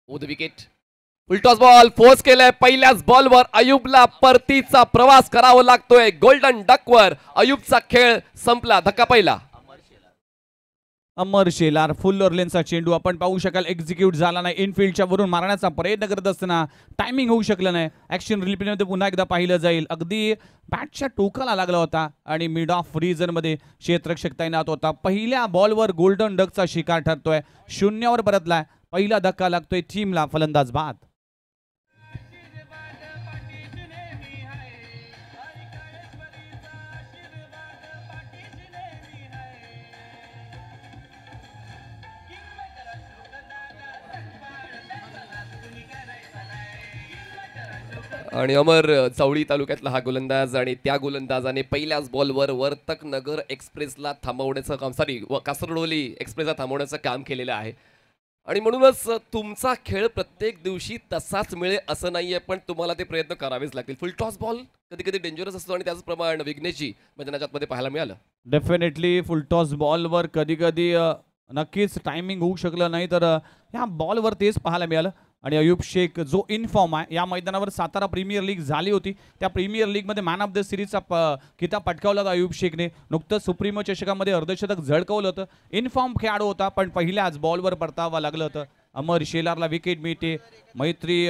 The wicket. Full toss ball force केलाय. पहिल्याच बॉलवर अयुबला परतीचा प्रवास करावा लागतोय. गोल्डन डकवर अयुबचा खेळ संपला. धक्का पहिला. अमर शेलार फुल ऑर्लेनचा चेंडू आपण पाहू शकाल एक्झिक्यूट झाला नाही. इनफिल्डच्या वरून मारण्याचा प्रयत्न करत असताना टायमिंग होऊ शकलं नाही. ऍक्शन रिप्लेमध्ये पुन्हा एकदा पाहिलं जाईल. अगदी बॅटच्या टोकाला लागला होता आणि मिड ऑफ मध्ये क्षेत्ररक्षक तैनात होता. पहिल्या बॉलवर गोल्डन डकचा शिकार ठरतोय. 0वर परतलाय. पहिला धक्का लागतोय टीमला. फलंदाज बाद. आणि अमर चवळी तालुक्यातला हा गोलंदाज आणि त्या गोलंदाजाने पहिल्याच बॉलवर वर्तक नगर एक्सप्रेसला थांबवण्याचं काम कासरडोली एक्सप्रेसला थांबवण्याचं काम केलेलं आहे. आणि म्हणूनच तुमचा खेळ प्रत्येक दिवशी तसाच मिळेल असं नाहीये, पण तुम्हाला ते प्रयत्न करावेच लागतील. फुल टॉस बॉल कधी कधी डेंजरस असतो आणि त्याच प्रमाण विघ्नेशजी मैदानाच्या आतमध्ये पाहायला मिळालं. डेफिनेटली फुल टॉस बॉलवर कधी कधी नक्कीच टायमिंग होऊ शकलं नाही, तर ह्या बॉलवर तेच पाहायला मिळालं. आणि अयुब शेख जो इन फॉर्म आहे, या मैदानावर सातारा प्रीमियर लीग झाली होती. त्या प्रीमियर लीगमध्ये मॅन ऑफ द सिरीजचा किताब पटकावला होता अयुब शेखने. नुकतंच सुप्रीमो चषकामध्ये अर्धशतक झळकवलं होतं. इन फॉर्म खेळाडू होता, पण पहिल्याच बॉलवर परतावा लागलं होतं. अमर शेलारला विकेट मिळते. मैत्री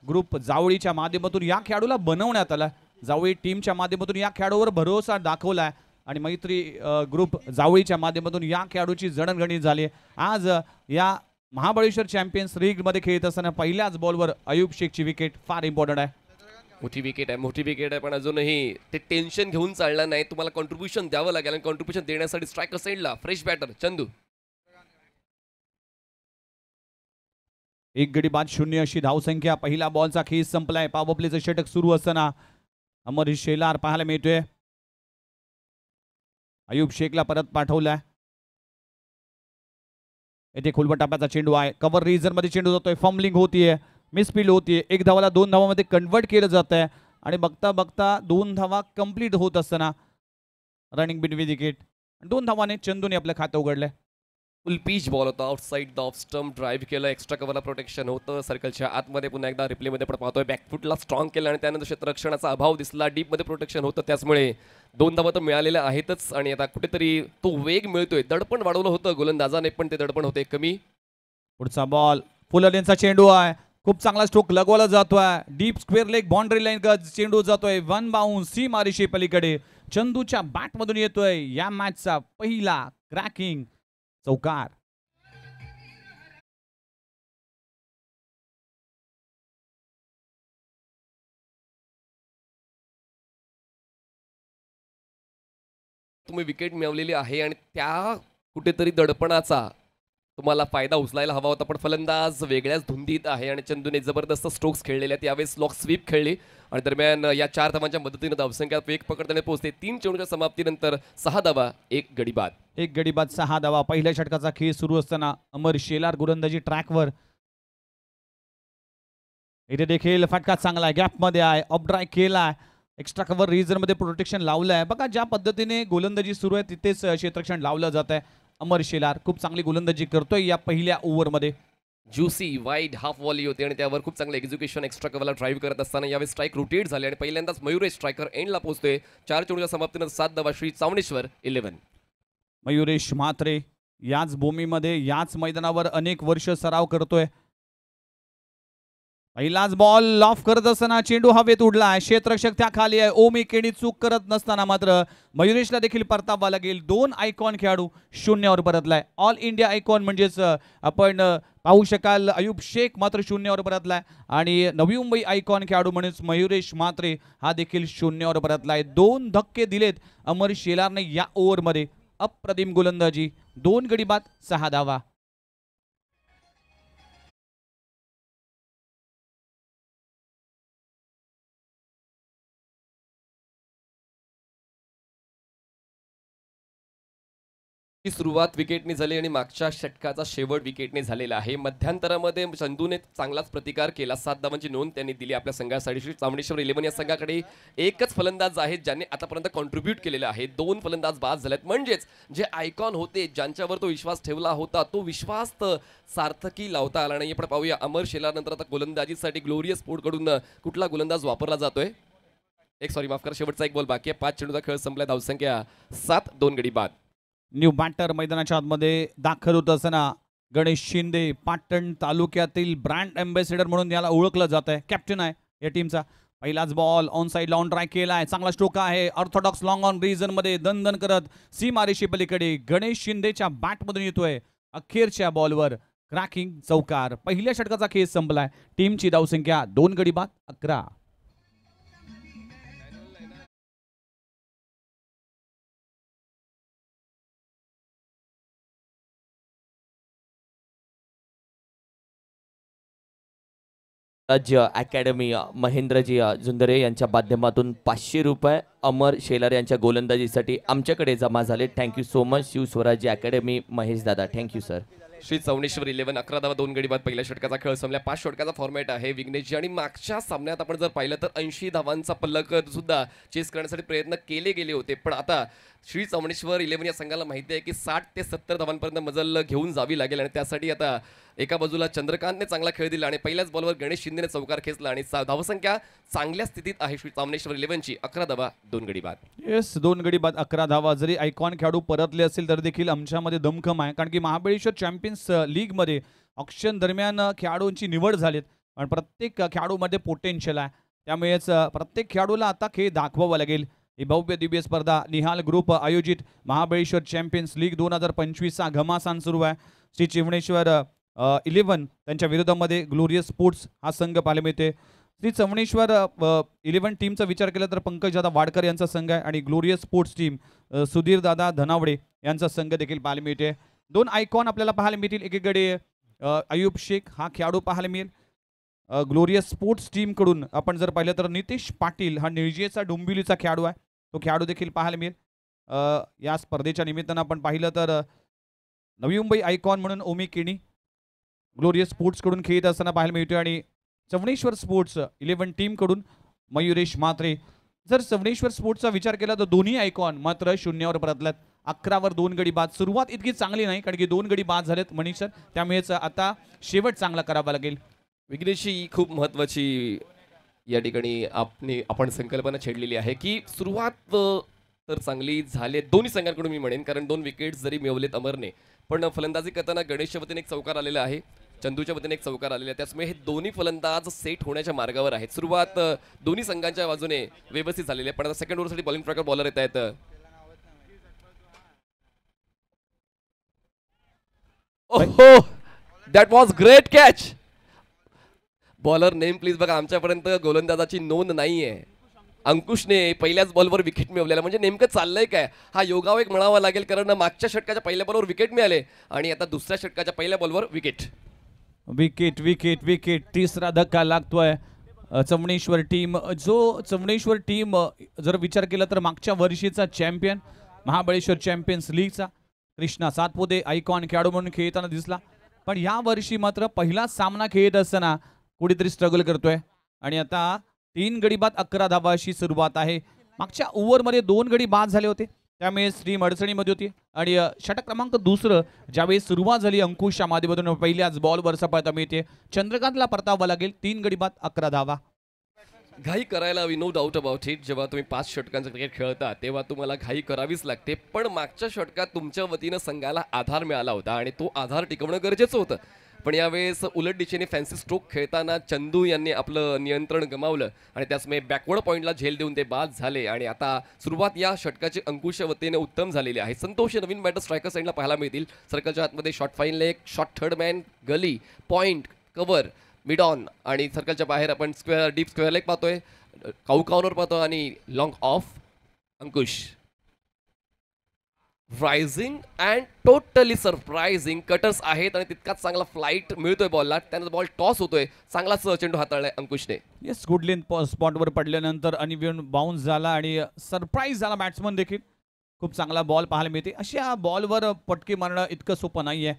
ग्रुप जावळीच्या माध्यमातून या खेळाडूला बनवण्यात आला. जावळी टीमच्या माध्यमातून या खेळाडूवर भरोसा दाखवला आणि मैत्री ग्रुप जावळीच्या माध्यमातून या खेळाडूची जडणघडण झाली. आज या महाबळेश्वर चॅम्पियन्स लीग मध्ये खेळत असताना पहिल्याच बॉलवर अयुब शेखची विकेट फार इम्पॉर्टंट आहे. मोठी विकेट आहे, पण अजूनही ते टेन्शन घेऊन चालणार नाही. तुम्हाला कॉन्ट्रीब्युशन द्यावं लागेल आणि कॉन्ट्रीब्युशन देण्यासाठी स्ट्रायकर साईडला फ्रेश बॅटर चंदू. 1 गडी बाद 0 अशी धावसंख्या. पहिला बॉलचा खेळ संपलाय. पॉवर प्लेचं षटक सुरू असताना अमर शेलार पाहायला मिळतोय. अयुब शेखला परत पाठवलाय. येथे खोलवर टप्प्याचा चेंडू आहे. कव्हर रिजन मध्ये चेंडू जातोय. फंबलिंग होतीये. मिसफील्ड होतीये. 1 धावाला 2 धावामध्ये कन्वर्ट केलं जात आहे आणि बघता बघता 2 धावा कंप्लीट होत असताना रनिंग बिटवीन विकेट. 2 धावाने चंदूने आपलं खातं उघडलंय. फुल पिच बॉल होता. Outside the off stump drive केलं. एक्स्ट्रा कव्हरला प्रोटेक्शन होतं. सर्कलच्या आतमध्ये पुन्हा एकदा रिप्लेमध्ये पण पाहतोय. बॅकफुटला स्ट्रॉंग केलं आणि त्यानंतर क्षेत्ररक्षणाचा अभाव दिसला. डीपमध्ये प्रोटेक्शन होतं, त्याचमुळे 2 धावा तर मिळालेल्या आहेतच. आणि आता कुठेतरी तो वेग मिळतोय. दडपण वाढवलं होतं गोलंदाजाने, पण ते दडपण होते कमी. पुढचा बॉल फुललेनचा चेंडू आहे. खूप चांगला स्ट्रोक लगवला जातोय. Deep square leg boundary line चेंडू जातोय. 1 बाउन्स सी मारीशी पलीकडे. चंदूच्या बॅट मधून येतोय या मॅचचा पहिला क्रॅकिंग चौकार. तुम्ही विकेट मिळवलेली आहे आणि त्या कुठेतरी दडपणाचा तुम्हाला फायदा उचलायला हवा होता, पण फलंदाज वेगळ्याच धुंदीत आहे आणि चंदूने जबरदस्त स्ट्रोक्स खेळलेले आहेत. यावेळेस लॉक स्वीप खेळली आणि दरम्यान या 4 धावांच्या मदतीने धावसंख्या वेग पकडताना पोहोचते. 3 चेंडूच्या समाप्तीनंतर 6 धावा 1 गडी बाद. 1 गडी बाद 6 धावा. पहिल्या षटकाचा खेळ सुरू असताना अमर शेलार गोलंदाजी ट्रॅकवर. इथे देखील फटका चांगला गॅप मध्ये आहे. अपड्राय केलाय. एक्स्ट्रा कव्हर रिजन मध्ये प्रोटेक्शन लावलंय. बघा ज्या पद्धतीने गोलंदाजी सुरू आहे तिथेच क्षेत्ररक्षण लावलं जात आहे. अमर शेलार खूप चांगली गोलंदाजी करतोय या पहिल्या ओव्हरमध्ये. ज्युसी वाईड हाफ वॉली होते आणि त्यावर खूप चांगलं एक्झिक्युशन एक्स्ट्रा कव्हरला ड्राईव्ह करत असताना यावेळी स्ट्राईक रोटेट झाले आणि पहिल्यांदाच मयुरेश स्ट्रायकर एंडला पोहोचतोय. 4 चेंडूच्या समाप्तीनंतर 7 धावा. श्री चावणेश्वर 11. मयुरेश म्हात्रे याच भूमीमध्ये याच मैदानावर अनेक वर्ष सराव करतोय. पहिलाच बॉल लॉफ करत असताना चेंडू हवेत उडलाय. क्षेत्ररक्षक त्या खाली आहे. ओमी केणी चूक करत नसताना मात्र मयुरेशला देखील परतावा लागेल. 2 आयकॉन खेळाडू 0वर परतलाय. ऑल इंडिया आयकॉन म्हणजेच आपण पाहू शकाल अयुब शेख मात्र 0वर परतलाय आणि नवी मुंबई आयकॉन खेळाडू म्हणजेच मयुरेश म्हात्रे हा देखील 0वर परतलाय. 2 धक्के दिलेत अमर शेलारने या ओव्हरमध्ये. अप्रतिम गोलंदाजी. 2 गडी बाद 6 धावा. ही सुरुवात विकेटने झाली आणि मागच्या षटकाचा शेवट विकेटने झालेला आहे. मध्यंतरामध्ये चंदूने चांगलाच प्रतिकार केला. 7 धावांची नोंद त्यांनी दिली आपल्या संघासाठी. श्री चामुंडेश्वरी 11 या संघाकडे एकच फलंदाज आहेत ज्यांनी आतापर्यंत कॉन्ट्रीब्यूट केलेलं आहे. 2 फलंदाज बाद झालेत. म्हणजेच जे आयकॉन होते, ज्यांच्यावर तो विश्वास ठेवला होता, तो विश्वास सार्थकी लावता आला नाही. आपण पाहूया अमर शेलार नंतर आता गोलंदाजीसाठी ग्लोरियस स्पोर्टकडून कुठला गोलंदाज वापरला जातोय. माफ करा, शेवटचा एक बॉल बाकी आहे. 5 चेंडूचा खेळ संपलाय. धावसंख्या 7, 2 गडी बाद. न्यू बॅटर मैदानाच्या आतमध्ये दाखल होत असताना गणेश शिंदे पाटण तालुक्यातील ब्रँड एम्बेसिडर म्हणून याला ओळखलं जात आहे. कॅप्टन आहे या टीमचा. पहिलाच बॉल ऑन साइड लावून ट्राय केलाय. चांगला स्ट्रोक आहे. ऑर्थोडॉक्स लॉंग ऑन रिजन मध्ये दणदण करत सीमारेषे पलीकडे गणेश शिंदेच्या बॅटमधून येतोय. अखेरच्या बॉलवर क्रॅकिंग चौकार. पहिल्या षटकाचा खेळ संपलाय. टीमची धावसंख्या 2 गडी बाद 11. राज्य अकॅडमी महेंद्रजी झुंदरे यांच्या माध्यमातून 500 रुपये अमर शेलार यांच्या गोलंदाजीसाठी आमच्याकडे जमा झाले. थँक्यू सो मच शिव स्वराज्य अकॅडमी महेश दादा. Thank you sir. श्री चौंडेश्वर 11 11 धावा 2 गडी बाद. पहिल्या षटकाचा खेळ संपला. 5 षटकाचा फॉर्मॅट आहे विघ्नेशजी. आणि मागच्या सामन्यात आपण जर पाहिलं तर 80 धावांचा पल्लक सुद्धा चेस करण्यासाठी प्रयत्न केले गेले होते. पण आता श्री चौंडेश्वर 11 या संघाला माहिती आहे की 60 ते 70 धावांपर्यंत मजल घेऊन जावी लागेल. आणि त्यासाठी आता एका बाजूला चंद्रकांतने चांगला खेळ दिला आणि पहिल्याच बॉलवर गणेश शिंदेने चौकार खेचला. आणि धावसंख्या चांगल्या स्थितीत आहे श्री चौंडेश्वर 11ची. 11 धावा 2 गडी बाद. येस, 2 गडी बाद 11 धावा. जरी आयकॉन खेळाडू परतले असतील तर देखील आमच्यामध्ये दमखम आहे. कारण की महाबळेश्वर चॅम्पियन्स लीग मध्ये ऑक्शन दरम्यान खेळाडूंची निवड झालीत आणि प्रत्येक खेळाडूमध्ये पोटेन्शियल आहे. त्यामुळेच प्रत्येक खेळाडूला आता खेळ दाखवावा लागेल. ही भव्य दिव्य स्पर्धा निहाल ग्रुप आयोजित महाबळेश्वर चॅम्पियन्स लीग 2025चा घमासान सुरू आहे. श्री चिवणेश्वर 11 त्यांच्या विरोधामध्ये ग्लोरियस स्पोर्ट्स हा संघ पाहायला मिळते. श्री चवणेश्वर 11 टीमचा विचार केला तर पंकज दादा वाडकर यांचा संघ आहे आणि ग्लोरियस स्पोर्ट्स टीम सुधीर दादा धनावडे यांचा संघ देखील पाहायला मिळते. 2 आयकॉन आपल्याला पाहायला मिळतील. एकीकडे अयूब शेख हा खेळाडू पाहायला मिळेल. ग्लोरियस स्पोर्ट्स टीम कडून आपण जर पाहिलं तर नितेश पाटील हा निळजेचा डोंबिवलीचा खेळाडू आहे. तो खेळाडू देखील पाहायला मिळेल. या स्पर्धेच्या निमित्तानं आपण पाहिलं तर नवी मुंबई आयकॉन म्हणून ओमी केणी ग्लोरियस स्पोर्ट्स कडून खेळत असताना पाहायला मिळतोय आणि चवणेश्वर स्पोर्ट्स 11 टीम कडून मयुरेश म्हात्रे. जर चवणेश्वर स्पोर्ट्सचा विचार केला तर दोन्ही आयकॉन मात्र शून्यावर परतल्यात. 11 वर 2 गडी बाद. सुरुवात इतकी चांगली नाही कारण की 2 गडी बाद झालेत मनीष सर. त्यामुळेच आता शेवट चांगला करावा लागेल. विघ्नेशची खूप महत्त्वाची या ठिकाणी आपण संकल्पना छेडलेली आहे की सुरुवात तर चांगली झाली दोन्ही संघांकडून मी म्हणेन. कारण 2 विकेट्स जरी मिळवलेत अमरने, पण फलंदाजी करताना गणेशच्या वतीने एक चौकार आलेला आहे, चंदूच्या वतीने एक चौकार आलेला आहे. त्यामुळे हे दोन्ही फलंदाज सेट होण्याच्या मार्गावर आहेत. सुरुवात दोन्ही संघांच्या बाजूने व्यवस्थित झालेली आहे. पण आता सेकंड ओव्हरसाठी बॉलिंग ट्रॅकर बॉलर येत आहेत. ओहो, that was great catch. Bowler name please बघा. आमच्यापर्यंत गोलंदाजाची नोंद नाहीये. अंकुशने पहिल्याच बॉलवर विकेट मिळवलेला. म्हणजे नेमकं चाललंय काय हा योगाव एक म्हणावा लागेल. कारण मागच्या षटकाच्या पहिल्या बॉलवर विकेट मिळाले आणि आता दुसऱ्या षटकाच्या पहिल्या बॉलवर विकेट. Wicket wicket wicket. तिसरा धक्का लागतोय चवणेश्वर टीम. जो चवणेश्वर टीम जर विचार केला तर मागच्या वर्षीचा चॅम्पियन महाबळेश्वर चॅम्पियन्स लीगचा कृष्णा सातपुते आयकॉन खेळाडू म्हणून खेळताना दिसला. पण या वर्षी मात्र पहिला सामना खेळत असताना कुठेतरी स्ट्रगल करतोय आणि आता 3 गडी बाद 11 धावा अशी सुरुवात आहे. मागच्या ओव्हरमध्ये 2 गडी बाद झाले होते त्यामुळे टीम अडचणीमध्ये होती. आणि षटक क्रमांक 2 ज्यावेळी सुरुवात झाली अंकुशच्या माध्यमातून पहिल्याच बॉलवर सपाता मिळते. चंद्रकांतला परतावा लागेल. 3 गडी बाद 11 धावा. घाई करायला हवी, नो डाऊट अबाउट इट. जेव्हा तुम्ही 5 षटकांचं क्रिकेट खेळता तेव्हा तुम्हाला घाई करावीच लागते. पण मागच्या षटकात तुमच्या वतीनं संघाला आधार मिळाला होता आणि तो आधार टिकवणं गरजेचं होतं. पण यावेळेस उलट दिशेने फॅन्सी स्ट्रोक खेळताना चंदू यांनी आपलं नियंत्रण गमावलं आणि त्याचमुळे बॅकवर्ड पॉईंटला झेल देऊन ते बाद झाले. आणि आता सुरुवात या षटकाची अंकुश वतीने उत्तम झालेली आहे. संतोष नवीन बॅटर स्ट्रायकर साईडला पाहायला मिळतील. सर्कलच्या आतमध्ये short fine leg, short third man, gully, point, cover, mid on आणि सर्कलच्या बाहेर आपण स्क्वेअर डीप स्क्वेअर लेग पाहतोय, काउकाउनवर पाहतो आणि long of Ankush. Rising and totally surprising cutters आहेत आणि तितकाच चांगला फ्लाईट मिळतोय बॉलला. त्यानंतर बॉल टॉस होतोय. चांगलाच चेंडू हाताळलाय अंकुशने. येस, गुड लेंथ स्पॉटवर पडल्यानंतर अनइव्हन बाउन्स झाला आणि सरप्राईज झाला बॅट्समन देखील. खूप चांगला बॉल पाहायला मिळते. अशा बॉलवर पटके मारणं इतकं सोपं नाही आहे.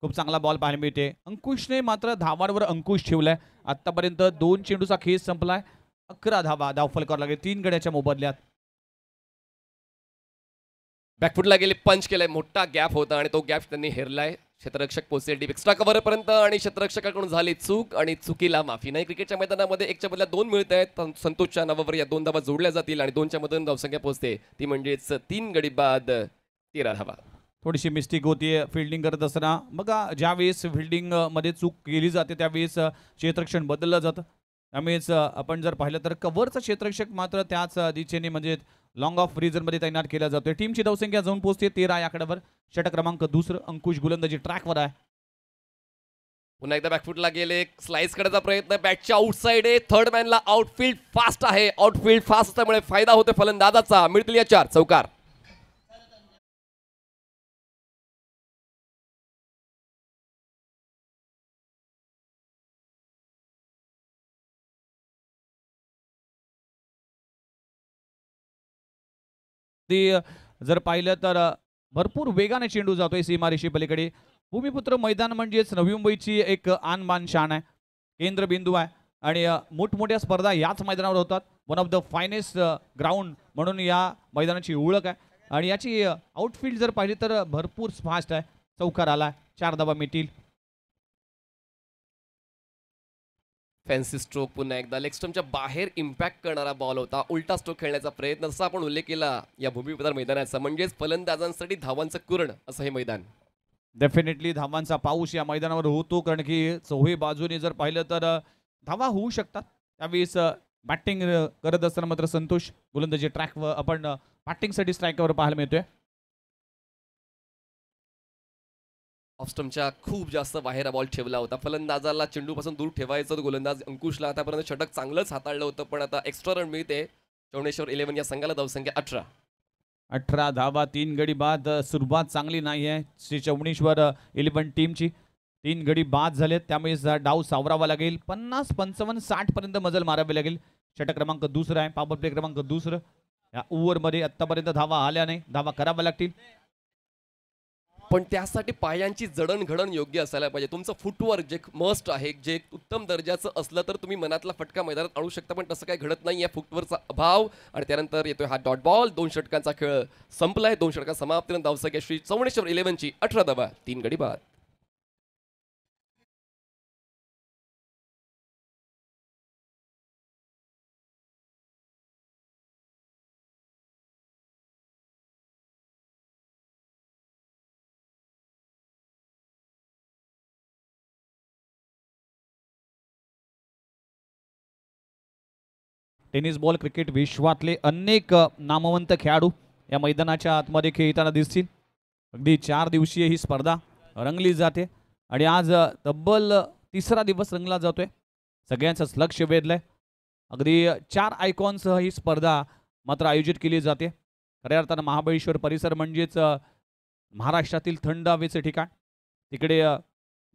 खूप चांगला बॉल पाहायला मिळते. अंकुशने मात्र धावांवर अंकुश ठेवलाय. आत्तापर्यंत 2 चेंडूचा खेळ संपलाय. 11 धावा धावफलकावर लागले 3 गड्याच्या मोबदल्यात. बॅकफुटला गेले, पंच केलाय, मोठा गॅप होता आणि तो गॅप त्यांनी हेरलाय. क्षेत्ररक्षक पोहोचले डीप एक्स्ट्रा कव्हर पर्यंत आणि क्षेत्ररक्षकाकडून झाली चूक आणि चुकीला माफी नाही. क्रिकेटच्या मैदानामध्ये 1च्या बदल्यात 2 मिळत आहेत. संतोषच्या नावावर या 2 धावा जोडल्या जातील आणि 2च्या मधून धावसंख्या पोहोचते ती म्हणजेच 3 गडी बाद 13 धावा. थोडीशी मिस्टेक होतीये फिल्डिंग करत असताना. बघा ज्यावेळेस फिल्डिंग मध्ये चूक केली जाते त्यावेळेस क्षेत्ररक्षण बदललं जातं. त्यामुळेच आपण जर पाहिलं तर कव्हरचा क्षेत्ररक्षक मात्र त्याच दिशेने म्हणजे लॉंग ऑफ मध्ये तैनात केला जातोय. टीमची धावसंख्या जाऊन पोहोचते 13 या आकड्यावर. षटक क्रमांक 2 अंकुश गोलंदाजी ट्रॅकवर आहे. पुन्हा एकदा बॅकफुटला गेले, स्लाइस करण्याचा प्रयत्न, बॅटच्या आउटसाइड आहे. थर्ड मॅनला आउटफील्ड फास्ट आहे. आउटफील्ड फास्ट असल्यामुळे फायदा होतो फलंदाजाचा. मिळतील या 4 चौकार. ते जर पाहिलं तर भरपूर वेगाने चेंडू जातोय सीमारेषे पलीकडे. भूमिपुत्र मैदान म्हणजेच नवी मुंबईची एक आन शान आहे, केंद्रबिंदू आहे आणि मोठमोठ्या स्पर्धा याच मैदानावर होतात. One of the finest ground म्हणून या मैदानाची ओळख आहे आणि याची आउटफील्ड जर पाहिली तर भरपूर फास्ट आहे. चौकार आला, 4 धावा मिळतील. फॅन्सी स्ट्रोक पुन्हा एकदा लेग स्टंपच्या बाहेर इम्पॅक्ट करणारा बॉल होता. उलटा स्ट्रोक खेळण्याचा प्रयत्न, जसा आपण उल्लेख केला या भूमिपुत्र मैदानाचा, म्हणजेच फलंदाजांसाठी धावांचं कुरण असं हे मैदान. डेफिनेटली धावांचा पाऊस या मैदानावर होतो, कारण की चौही बाजूने जर पाहिलं तर धावा होऊ शकतात. त्यावेळेस बॅटिंग करत असताना मात्र संतोष गोलंदाजी ट्रॅकवर आपण बॅटिंगसाठी स्ट्रायकवर पाहायला मिळतोय. ऑफस्टमच्या खूप जास्त बाहेर बॉल ठेवला होता. फलंदाजाला चेंडूपासून दूर ठेवायचं होतं. गोलंदाज अंकुशला आतापर्यंत षटक चांगलंच हाताळलं होतं, पण आता एक्स्ट्रा रन मिळते. चौणेश्वर 11 या संघाला धावसंख्या 18. 18 धावा 3 गडी बाद. सुरुवात चांगली नाही आहे श्री चौणेश्वर 11 टीमची. 3 गडी बाद झालेत, त्यामुळे डाव सावरावा लागेल. 50, 55, 60 पर्यंत मजल मारावी लागेल. षटक क्रमांक 2 आहे, पॉवर प्ले क्रमांक 2. या ओव्हरमध्ये आतापर्यंत धावा आल्या नाही, धावा कराव्या लागतील. पण त्यासाठी पायांची जडणघडण योग्य असायला पाहिजे. तुमचं फुटवर्क जे मस्ट आहे, जे उत्तम दर्जाचं असलं तर तुम्ही मनातला फटका मैदानात आणू शकता, पण तसं काही घडत नाही आहे. फुटवर्कचा अभाव आणि त्यानंतर येतोय हा डॉट बॉल. 2 षटकांचा खेळ संपलाय. 2 षटका समाप्तीनंतर धावसंख्या श्री चौणेश्वर 11ची 18 धावा 3 गडी बाद. टेनिस बॉल क्रिकेट विश्वातले अनेक नामवंत खेळाडू या मैदानाच्या आतमध्ये खेळताना दिसतील. अगदी 4 दिवसीय ही स्पर्धा रंगली जाते आणि आज तब्बल 3रा दिवस रंगला जातोय. सगळ्यांचंच लक्ष वेधलंय. अगदी 4 आयकॉनसह ही स्पर्धा मात्र आयोजित केली जाते. खऱ्या अर्थानं महाबळेश्वर परिसर म्हणजेच महाराष्ट्रातील थंड हवेचे ठिकाण. तिकडे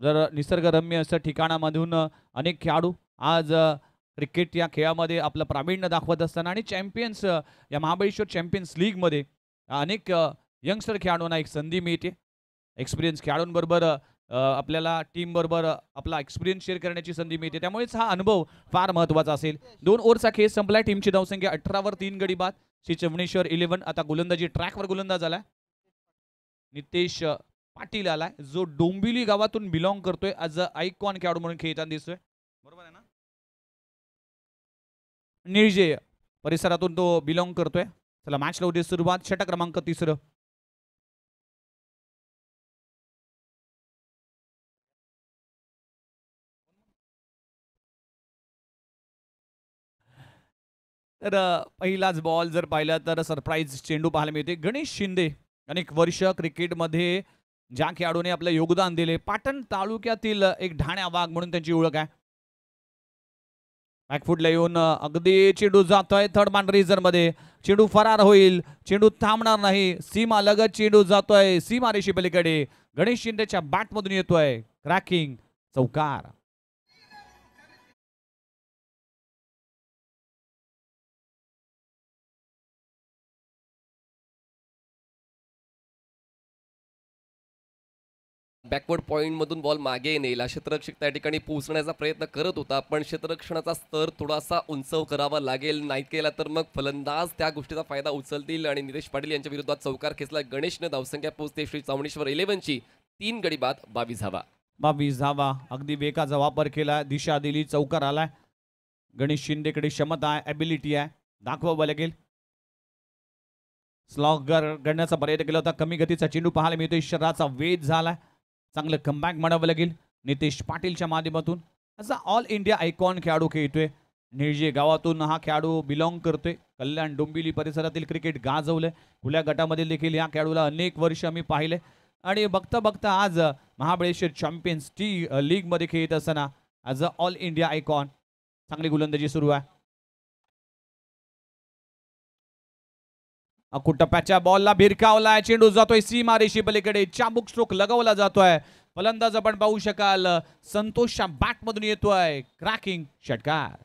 जर निसर्गरम्य असं ठिकाणामधून अनेक खेळाडू आज क्रिकेट या खेळामध्ये आपलं प्रावीण्य दाखवत असताना आणि चॅम्पियन्स या महाबळेश्वर चॅम्पियन्स लीगमध्ये अनेक यंगस्टर खेळाडूंना एक संधी मिळते. एक्सपिरियन्स खेळाडूंबरोबर आपल्याला टीमबरोबर आपला एक्सपिरियन्स शेअर करण्याची संधी मिळते. त्यामुळेच हा अनुभव फार महत्त्वाचा असेल. 2 ओव्हरचा खेळ संपलाय. टीमची धावसंख्या 18वर 3 गडी बाद. श्री चौणेश्वर 11 आता गोलंदाजी ट्रॅकवर गोलंदाज आलाय. नितेश पाटील आलाय, जो डोंबिवली गावातून बिलॉंग करतोय. आज आयकॉन खेळाडू म्हणून खेळताना दिसतोय. बरोबर आहे ना? निळजे परिसरातून तो बिलॉंग करतोय. चला मॅचला उद्या सुरुवात. षटक क्रमांक 3. तर पहिलाच बॉल जर पाहिला तर सरप्राईज चेंडू पाहायला मिळते. गणेश शिंदे अनेक वर्ष क्रिकेटमध्ये ज्या खेळाडूने आपलं योगदान दिले, पाटण तालुक्यातील एक ढाण्या वाघ म्हणून त्यांची ओळख आहे. बॅकफुटला येऊन अगदी चेंडू जातोय थर्ड मॅन मध्ये. चेंडू फरार होईल, चेंडू थांबणार नाही. सीमा लगत चेंडू जातोय सीमारेषे पलीकडे. गणेश शिंदेच्या बॅटमधून येतोय क्रॅकिंग चौकार. बॅकवर्ड पॉईंटमधून बॉल मागे नेईल क्षेत्ररक्षक त्या ठिकाणी पोहोचण्याचा प्रयत्न करत होता, पण क्षेत्ररक्षणाचा स्तर थोडासा उंच करावा लागेल. नाही केला तर मग फलंदाज त्या गोष्टीचा फायदा उचलतील आणि नितेश पाटील यांच्या विरोधात चौकार खेचला. गणेशने धावसंख्या पोहोचते श्री चावणेश्वर 11ची 3 गडी बाद 22 धावा. 22 धावा. अगदी वेगाचा वापर केला, दिशा दिली, चौकार आलाय. गणेश शिंदेकडे क्षमता आहे, ॲबिलिटी आहे, दाखवावं लागेल. स्लॉगर करण्याचा प्रयत्न केला होता, कमी गतीचा चेंडू पाहायला मिळतोय, शरीराचा वेध झालाय, चांगलं कमबॅक म्हणावं लागेल नितेश पाटीलच्या माध्यमातून. असा ऑल इंडिया आयकॉन खेळाडू खेळतोय. निळजे गावातून हा खेळाडू बिलॉंग करतोय. कल्याण डोंबिवली परिसरातील क्रिकेट गाजवलंय. खुल्या गटामध्ये देखील या खेळाडूला अनेक वर्ष आम्ही पाहिले आणि बघता बघता आज महाबळेश्वर चॅम्पियन्स लीग मध्ये खेळत असताना as a all India icon चांगली गोलंदाजी सुरू आहे. टप्प्याच्या बॉलला भिरकावलाय, चेंडू जातोय सीमारेषी पलीकडे, चाबूक स्ट्रोक लगवला जातोय. फलंदाज आपण पाहू शकाल संतोषच्या बॅट मधून येतोय क्रॅकिंग षटकार.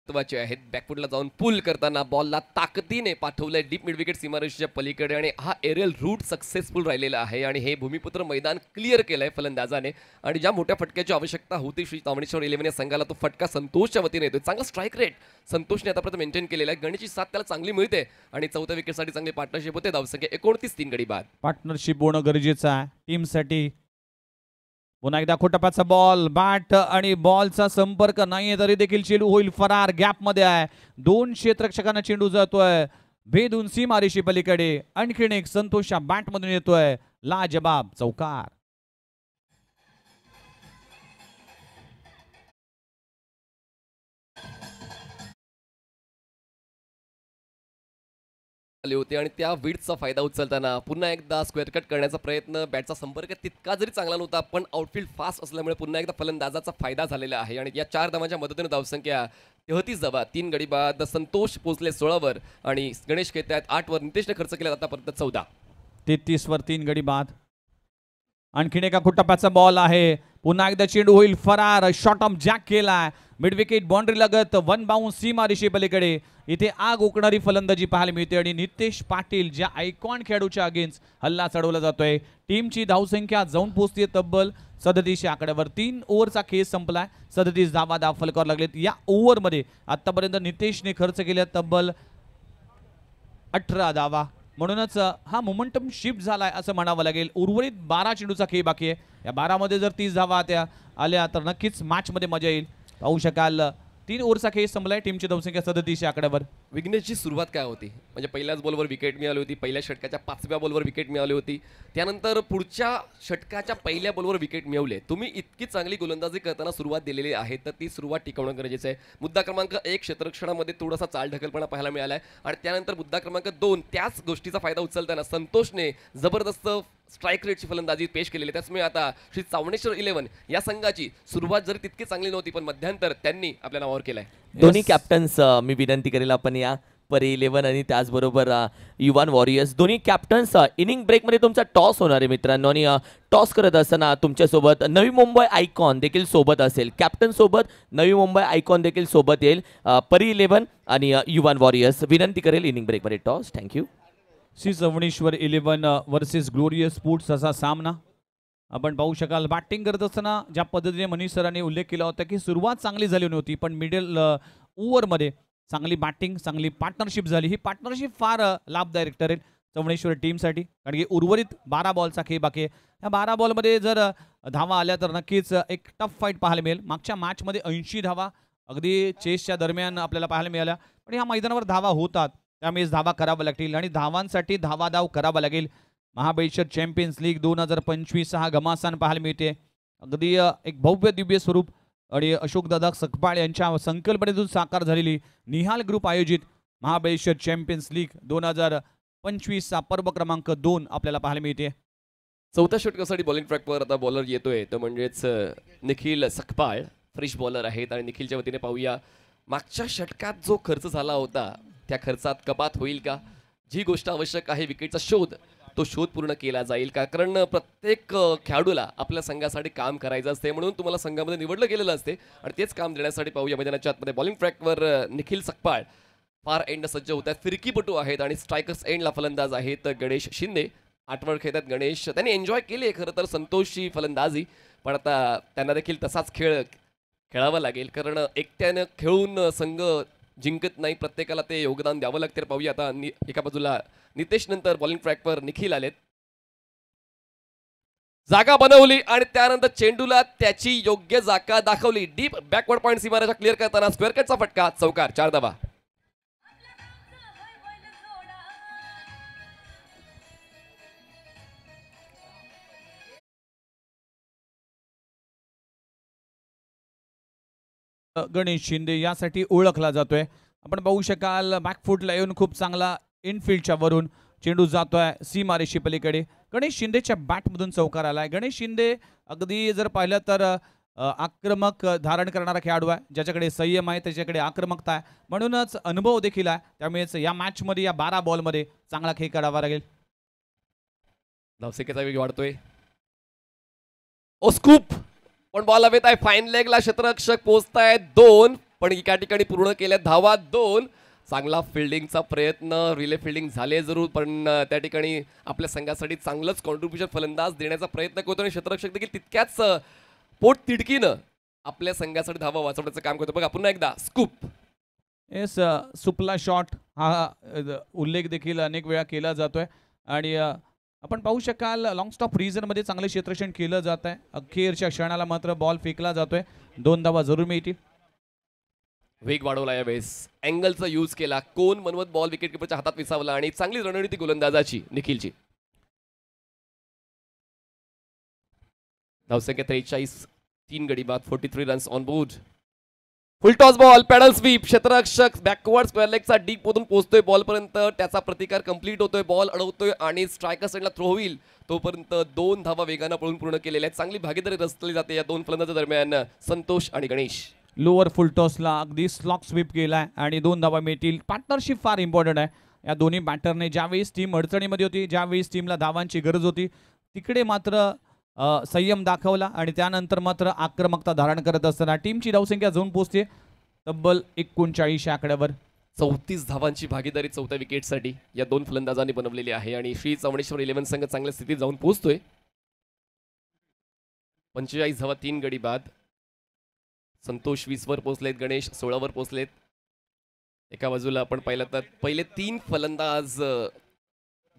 महत्वाचे आहेत. बॅकफुटला जाऊन पुल करताना बॉलला ताकदीने पाठवलंय डीप मिड विकेट सीमारेषेच्या पलीकडे आणि हा एरियल रूट सक्सेसफुल राहिलेला आहे आणि हे भूमिपुत्र मैदान क्लिअर केलंय फलंदाजाने. आणि ज्या मोठ्या फटक्याची आवश्यकता होती श्री चावणेश्वर 11 या संघाला, तो फटका संतोषच्या वतीने येतोय. चांगला स्ट्राईक रेट संतोषने आतापर्यंत मेंटेन केलेला आहे. गणेशची साथ त्याला चांगली मिळते आणि चौथ्या विकेटसाठी चांगली पार्टनरशिप होते. धावसंख्या 29, 3 गडी बाद. पार्टनरशिप होणं गरजेचं आहे टीमसाठी. पुन्हा एकदा खोटप्याचा बॉल, बॅट आणि बॉलचा संपर्क नाहीये तरी देखील चेंडू होईल फरार. गॅप मध्ये आहे, 2 क्षेत्ररक्षकांना चेंडू जातोय भेदून सीमारेषी पलीकडे. आणखीन एक संतोषच्या बॅट मधून येतोय लाजबाब चौकार. आले होते आणि त्या विडचा फायदा उचलताना पुन्हा एकदा स्क्वेअर कट करण्याचा प्रयत्न. बॅटचा संपर्क तितका जरी चांगला नव्हता, पण आउटफील्ड फास्ट असल्यामुळे पुन्हा एकदा फलंदाजाचा फायदा झालेला आहे आणि या 4 धावांच्या मदतीने धावसंख्या 33 धावा, 3 गडी बाद. संतोष पोहोचले 16 वर आणि गणेश खेळत आहेत 8 वर. नितेशने खर्च केला आतापर्यंत 14. 33 वर 3 गडी बाद. आणखीन एका टप्प्याचा बॉल आहे, पुन्हा एकदा चेंडू होईल फरार. शॉर्ट ऑफ जॅक केलाय मिड विकेट बाउंड्री लगत, 1 बाउन्स सीमारेषे पलीकडे. इथे आग ओकणारी फलंदाजी पाहायला मिळते आणि नितेश पाटील ज्या आयकॉन खेळाडूच्या अगेन्स्ट हल्ला चढवला जातोय. टीमची धावसंख्या जाऊन पोहोचते तब्बल 37 आकड्यावर. 3 ओव्हरचा खेळ संपलाय, 37 धावा फलकावर लागलेत. या ओव्हरमध्ये आतापर्यंत नितेशने खर्च केल्या तब्बल 18 धावा. म्हणूनच हा मोमेंटम शिफ्ट झालाय असं म्हणावं लागेल. उर्वरित 12 चेंडूचा खेळ बाकी आहे. या 12 मध्ये जर 30 धावा आल्या तर नक्कीच मॅच मध्ये मजा येईल. पाहू शकाल 3 ओव्हरचा खेळ संपलाय. टीमची धावसंख्या 37 आकड्यावर. विघ्नेशची सुरुवात काय होती, म्हणजे पहिल्याच बॉलवर विकेट मिळाली होती, पहिल्या षटकाच्या 5व्या बॉलवर विकेट मिळाली होती, त्यानंतर पुढच्या षटकाच्या पहिल्या बॉलवर विकेट मिळवले. तुम्ही इतकी चांगली गोलंदाजी करताना सुरुवात दिलेली आहे तर ती सुरुवात टिकवणं गरजेचं आहे. मुद्दा क्रमांक 1 क्षेत्ररक्षणामध्ये थोडासा चालढकलपणा पाहायला मिळाला आहे आणि त्यानंतर मुद्दा क्रमांक 2 त्याच गोष्टीचा फायदा उचलताना संतोषने जबरदस्त स्ट्राईक रेटची फलंदाजी पेश केलेली. त्याचमुळे आता श्री चावणेश्वर 11 या संघाची सुरुवात जरी तितकी चांगली नव्हती, पण मध्यंतर त्यांनी आपल्या नावावर केलंय. दोन्ही कॅप्टन्स मी विनंती करेल आपण या परी 11 आणि त्याचबरोबर युवान वॉरियर्स दोन्ही कॅप्टन्स इनिंग ब्रेकमध्ये तुमचा टॉस होणार आहे मित्रांनो. आणि टॉस करत असताना तुमच्यासोबत नवी मुंबई आयकॉन देखील सोबत असेल. कॅप्टन सोबत नवी मुंबई आयकॉन देखील सोबत येईल. परी 11 आणि युवान वॉरियर्स विनंती करेल इनिंग ब्रेकमध्ये toss. Thank you. Shri Chavaneshwar 11 versus glorious sports असा सामना आपण पाहू शकाल. बॅटिंग करत असताना ज्या पद्धतीने मनीष सरांनी उल्लेख केला होता की सुरुवात चांगली झाली नव्हती, पण मिडल ओव्हरमध्ये चांगली बॅटिंग, चांगली पार्टनरशिप झाली. ही पार्टनरशिप फार लाभदायक ठरेल चावणेश्वर टीमसाठी, कारण की उर्वरित 12 बॉलचा खेळ बाकी आहे. या 12 बॉलमध्ये जर धावा आल्या तर नक्कीच एक टफ फाईट पाहायला मिळेल. मागच्या मॅचमध्ये 80 धावा अगदी चेसच्या दरम्यान आपल्याला पाहायला मिळाल्या, पण या मैदानावर धावा होतात, त्यामुळे धावा कराव्या लागतील आणि धावांसाठी धावाधाव करावा लागेल. महाबळेश्वर चॅम्पियन्स लीग 2025 हा घमासान पाहायला मिळते. अगदी एक भव्य दिव्य स्वरूप आणि अशोकदादा सकपाळ यांच्या संकल्पनेतून साकार झालेली निहाल ग्रुप आयोजित महाबळेश्वर चॅम्पियन्स लीग 2025 चा पर्व क्रमांक 2 आपल्याला पाहायला मिळते. चौथ्या षटकासाठी बॉलिंग ट्रॅकवर आता बॉलर येतोय तो म्हणजेच निखिल सकपाळ फ्रेश बॉलर आहेत आणि निखिलच्या वतीने पाहूया मागच्या षटकात जो खर्च झाला होता त्या खर्चात कपात होईल का. जी गोष्ट आवश्यक आहे विकेटचा शोध तो शोध पूर्ण केला जाईल का, कारण प्रत्येक खेळाडूला आपल्या संघासाठी काम करायचं असते, म्हणून तुम्हाला संघामध्ये निवडलं गेलेलं असते आणि तेच काम देण्यासाठी पाहूया मैदानाच्या आतमध्ये बॉलिंग ट्रॅकवर निखिल सकपाळ फार एंड सज्ज होत आहेत. फिरकीपटू आहेत आणि स्ट्रायकर्स एंडला फलंदाज आहेत गणेश शिंदे. आठवड खेळतात गणेश, त्यांनी एन्जॉय केली आहे खरं तर संतोषची फलंदाजी, पण आता त्यांना देखील तसाच खेळ खेळावा लागेल, कारण एकट्यानं खेळून संघ जिंकत नाही, प्रत्येकाला ते योगदान द्यावं लागते. पाहूया आता एका बाजूला नितेश नंतर बॉलिंग ट्रॅकवर निखिल आलेत. जागा बनवली आणि त्यानंतर चेंडूला त्याची योग्य जागा दाखवली. डीप बॅकवर्ड पॉईंट सीमारेषा क्लिअर करताना स्क्वेअर कटचा फटका, चौकार, 4 धावा. गणेश शिंदे यासाठी ओळखला जातोय. आपण पाहू शकाल बॅकफुटला येऊन खूप चांगला इनफिल्डच्या वरून चेंडू जातोय सीमारेषी पलीकडे. गणेश शिंदेच्या बॅटमधून चौकार आलाय. गणेश शिंदे अगदी जर पाहिलं तर आक्रमक धारण करणारा खेळाडू आहे, ज्याच्याकडे संयम आहे, त्याच्याकडे आक्रमकता आहे, म्हणूनच अनुभव देखील आहे. त्यामुळेच या मॅचमध्ये या 12 बॉलमध्ये चांगला खेळ करावा लागेल. धावसंख्येचा वेग वाढतोय. ओ स्कूप पण बॉल हवेत आहे. फाईन लेगला क्षेत्ररक्षक पोहोचतायत 2, पण एका ठिकाणी पूर्ण केल्या धावा 2. चांगला फिल्डिंगचा प्रयत्न, रिले फिल्डिंग झाले जरूर, पण त्या ठिकाणी आपल्या संघासाठी चांगलंच कॉन्ट्रीब्युशन फलंदाज देण्याचा प्रयत्न करतो आणि क्षेत्ररक्षक देखील तितक्याच पोट तिडकीनं आपल्या संघासाठी धावा वाचवण्याचं काम करतो. बघा पुन्हा एकदा स्कूप. येस, सुपला शॉट हा उल्लेख देखील अनेक वेळा केला जातोय आणि आपण पाहू शकाल लॉंग स्टॉप मध्ये चांगले क्षेत्ररक्षण केलं जात आहे. अखेरच्या क्षणाला मात्र बॉल फेकला जातोय. 2 धावा जरूर मिळतील. वेग वाढवला यावेळेस, अँगलचा यूज केला, कोण मनवत बॉल विकेट किपरच्या हातात विसावला आणि चांगली रणनीती गोलंदाजाची निखिलची. धावसंख्या 43, 3 गडी बाद, 43 runs on board. Full toss ball, paddle sweep, क्षेत्ररक्षक बॅकवर्ड स्क्वेअर लेगचा डीप मधून पोहोचतोय बॉलपर्यंत, त्याचा प्रतिकार कंप्लीट होतोय, बॉल अडवतोय आणि स्ट्रायकर साईडला थ्रो होईल तोपर्यंत 2 धावा वेगानं पळून पूर्ण केलेल्या आहेत. चांगली भागीदारी रचली जाते या 2 फलंदाजा दरम्यान. संतोष आणि गणेश लोअर फुल टॉसला अगदी स्लॉक स्वीप केलाय आणि 2 धावा मिळतील. पार्टनरशिप फार इम्पॉर्टंट आहे. या दोन्ही बॅटरने ज्यावेळेस टीम अडचणीमध्ये होती, ज्यावेळेस टीमला धावांची गरज होती, तिकडे मात्र संयम दाखवला आणि त्यानंतर मात्र आक्रमकता धारण करत असताना टीमची धावसंख्या जाऊन पोहोचते तब्बल 39 आकड्यावर. 34 धावांची भागीदारी 4थ्या विकेटसाठी या 2 फलंदाजांनी बनवलेली आहे आणि श्री चवणेश्वर 11 संघ चांगल्या स्थितीत जाऊन पोहोचतोय. 45 धावा, 3 गडी बाद. संतोष 20 वर पोहोचलेत, गणेश 16 वर पोहोचलेत. एका बाजूला आपण पाहिलं तर पहिले 3 फलंदाज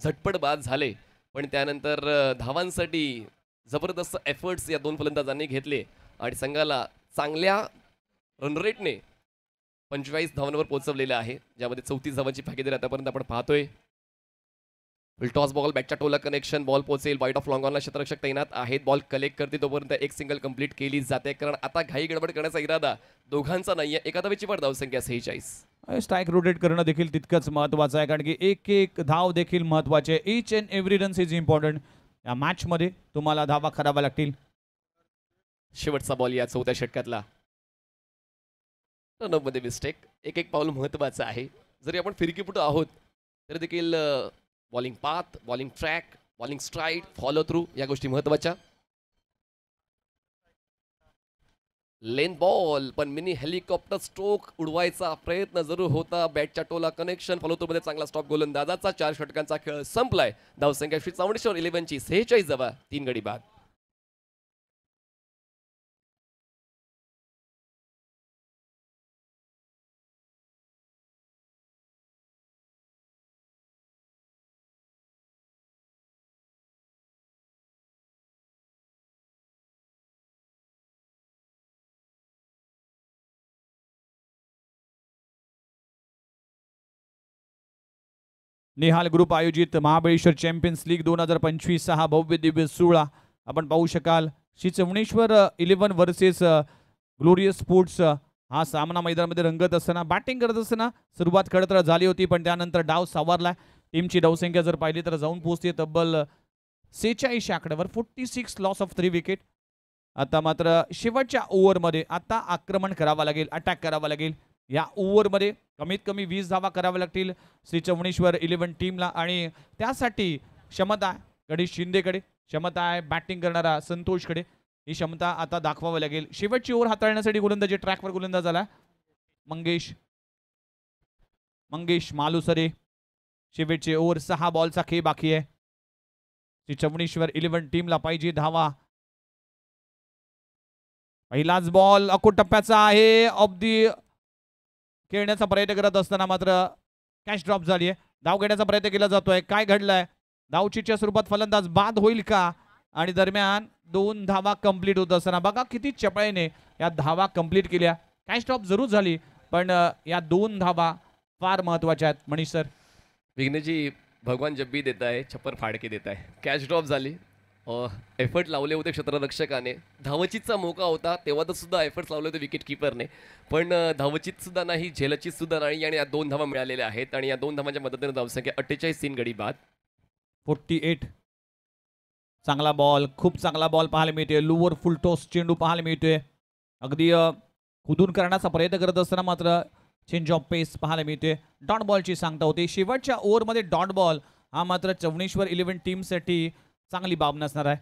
झटपट बाद झाले, पण त्यानंतर धावांसाठी जबरदस्त एफर्ट्स या 2 फलंदाजांनी घेतले आणि संघाला चांगल्या रनरेटने 25 धावांवर पोहोचवलेलं आहे, ज्यामध्ये 34 धावांची भागीदारी आतापर्यंत आपण पाहतोय. फुल टॉस बॉल, बॅटच्या टोला कनेक्शन, बॉल पोहोचेल वाईड ऑफ लॉंग ऑनला. क्षेत्ररक्षक तैनात आहेत, बॉल कलेक्ट करते तोपर्यंत एक सिंगल कंप्लीट केली जाते, कारण आता घाई गडबड करण्याचा इरादा दोघांचा नाहीये. एका धावेची पण धावसंख्या 46. स्ट्राईक रोटेट करणं देखील तितकंच महत्त्वाचं आहे, कारण की एक धाव देखील महत्त्वाचे आहे. Each and every runs is important. या मॅचमध्ये तुम्हाला धावा कराव्या लागतील. शेवटचा बॉल या 4थ्या षटकातला. मध्ये मिस्टेक, एक पाऊल महत्त्वाचं आहे. जरी आपण फिरकीपटू आहोत तरी देखील bowling path, bowling track, bowling stride, follow through या गोष्टी महत्त्वाच्या. लेन बॉल, पण मिनी हेलिकॉप्टर स्ट्रोक उडवायचा प्रयत्न जरूर होता. बॅटच्या टोला कनेक्शन, फॉलो थ्रू मध्ये चांगला स्टॉप गोलंदाजाचा. 4 षटकांचा खेळ संपलाय. धावसंख्या श्री चवणेश्वर 11 ची 46 धावा, 3 गडी बाद. निहाल ग्रुप आयोजित महाबळेश्वर चॅम्पियन्स लीग 2025 हा भव्य दिव्य सोहळा आपण पाहू शकाल. श्री चवणेश्वर 11 वर्सेस ग्लोरियस स्पोर्ट्स हा सामना मैदानामध्ये रंगत असताना बॅटिंग करत असताना सुरुवात खडतर झाली होती, पण त्यानंतर डाव सावरला. टीमची धावसंख्या जर पाहिली तर जाऊन पोहोचते तब्बल 46 आकड्यावर. 46 लॉस ऑफ 3 विकेट. आता मात्र शेवटच्या ओव्हरमध्ये आता आक्रमण करावं लागेल, अटॅक करावा लागेल. या ओव्हरमध्ये कमीत कमी 20 धावा कराव्या लागतील श्री चवणेश्वर 11 टीमला आणि त्यासाठी क्षमता आहे गणेश शिंदेकडे, क्षमता आहे बॅटिंग करणारा संतोषकडे. ही क्षमता आता दाखवावी लागेल. शेवटची ओव्हर हाताळण्यासाठी गोलंदाजी ट्रॅकवर गोलंदाज आला मंगेश मालुसरे. शेवटचे ओव्हर 6 बॉलचा खेळ बाकी आहे. श्री चवणेश्वर 11 टीमला पाहिजे धावा. पहिलाच बॉल अकोट टप्प्याचा आहे. ऑफ दी खेळण्याचा प्रयत्न करत असताना मात्र कॅच ड्रॉप झाली आहे. धाव घेण्याचा प्रयत्न केला जातोय. काय घडलंय? धावचीच्या स्वरूपात फलंदाज बाद होईल का? आणि दरम्यान 2 धावा कंप्लीट होत असताना बघा किती चपळेने या धावा कंप्लीट केल्या. कॅच ड्रॉप जरूर झाली पण या 2 धावा फार महत्वाच्या आहेत. मनीष सर. विघ्नजी, भगवान जब भी देता है छप्पर फाड़ के देता है. कॅच ड्रॉप झाली. एफर्ट लावले होते क्षेत्ररक्षकाने. धावचीतचा मौका होता तेव्हा तर सुद्धा एफर्ट्स लावले होते विकेट किपरने, पण धावचीत सुद्धा नाही, झेलचीत सुद्धा नाही आणि या 2 धावा मिळालेल्या आहेत. आणि या 2 धावांच्या मदतीने धावसंख्या 48 3 गडी बाद. 48. चांगला बॉल, खूप चांगला बॉल पाहायला मिळतोय. लोअर फुल टॉस चेंडू पाहायला मिळतोय. अगदी कुदून करण्याचा प्रयत्न करत असताना मात्र चेंज ऑफ पेस पाहायला मिळतोय. डॉट बॉलची सांगता होती. शेवटच्या ओव्हरमध्ये डॉट बॉल हा मात्र चवणेश्वर 11 टीमसाठी चांगली बाब नसणार आहे.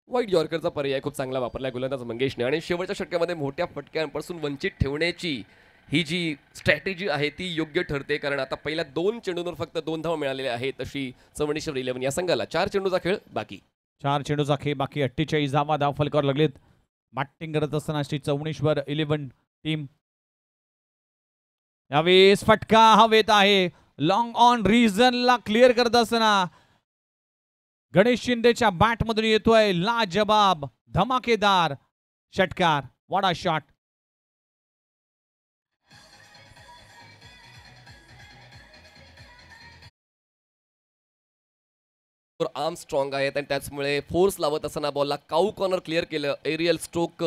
वाईट यॉर्करचा पर्याय खूप चांगला वापरला गोलंदाज मंगेशने आणि शेवटच्या षटकामध्ये मोठ्या फटक्यांपासून वंचित ठेवण्याची ही जी स्ट्रॅटेजी आहे ती योग्य ठरते. कारण आता पहिल्या 2 चेंडूंवर फक्त 2 धावा मिळालेल्या आहेत अशी चवणेश्वर 11 या संघाला. 4 चेंडूचा खेळ बाकी. 4 चेंडूचा खेळ बाकी. 48 धावा धाव फलकावर लागलेत. बॅटिंग करत असताना श्री चवणेश्वर 11 टीम. यावेळेस फटका हवेत आहे. लॉंग ऑन रिझनला क्लिअर करत असताना गणेश शिंदेच्या बॅट मधून येतोय लाजवाब धमाकेदार षटकार. What a shot. Arm strong आहेत आणि त्याचमुळे फोर्स लावत असताना बॉलला काऊ कॉर्नर क्लिअर केलं. एरियल स्ट्रोक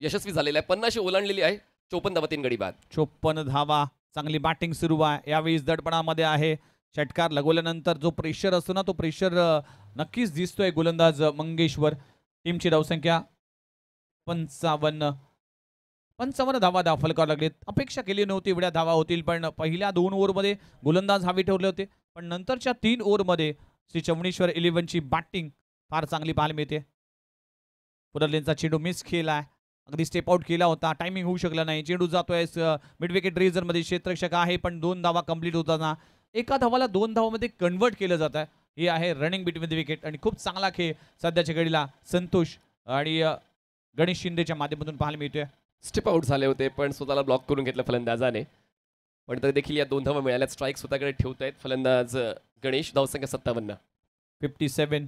यशस्वी झालेला आहे. 50 ओलांडलेली आहे. 54 धावा 3 गडी बाद. 54 धावा. चांगली बॅटिंग सुरू आहे. यावेळी दडपणामध्ये आहे. षटकार लगवल्यानंतर जो प्रेशर असतो ना तो प्रेशर नक्कीच दिसतोय गोलंदाज मंगेशवर. टीमची धावसंख्या 55 धावा धाव फलकावर लागलेत. अपेक्षा केली नव्हती एवढ्या धावा होतील पण पहिल्या 2 ओव्हरमध्ये गोलंदाज हवे ठेवले होते पण नंतरच्या 3 ओव्हरमध्ये श्री चवणेश्वर 11ची बॅटिंग फार चांगली पाहायला मिळते. पुरलेनचा चेंडू मिस केलाय. अगदी स्टेप आउट केला होता. टायमिंग होऊ शकला नाही. चेंडू जातोय मिड विकेट मध्ये क्षेत्ररक्षक आहे पण 2 धावा कंप्लीट होताना एका धावाला 2 धावामध्ये कन्वर्ट केलं जात आहे. हे आहे रनिंग बिटवीन द विकेट आणि खूप चांगला खेळ सध्याच्या घडीला संतोष आणि गणेश शिंदेच्या माध्यमातून पाहायला मिळतोय. स्टेप आउट झाले होते पण स्वतःला ब्लॉक करून घेतलं फलंदाजाने. पण तरी देखील या 2 धावा मिळाल्यात. स्ट्राईक स्वतःकडे ठेवत आहेत फलंदाज गणेश. धावसंख्या 57. 57.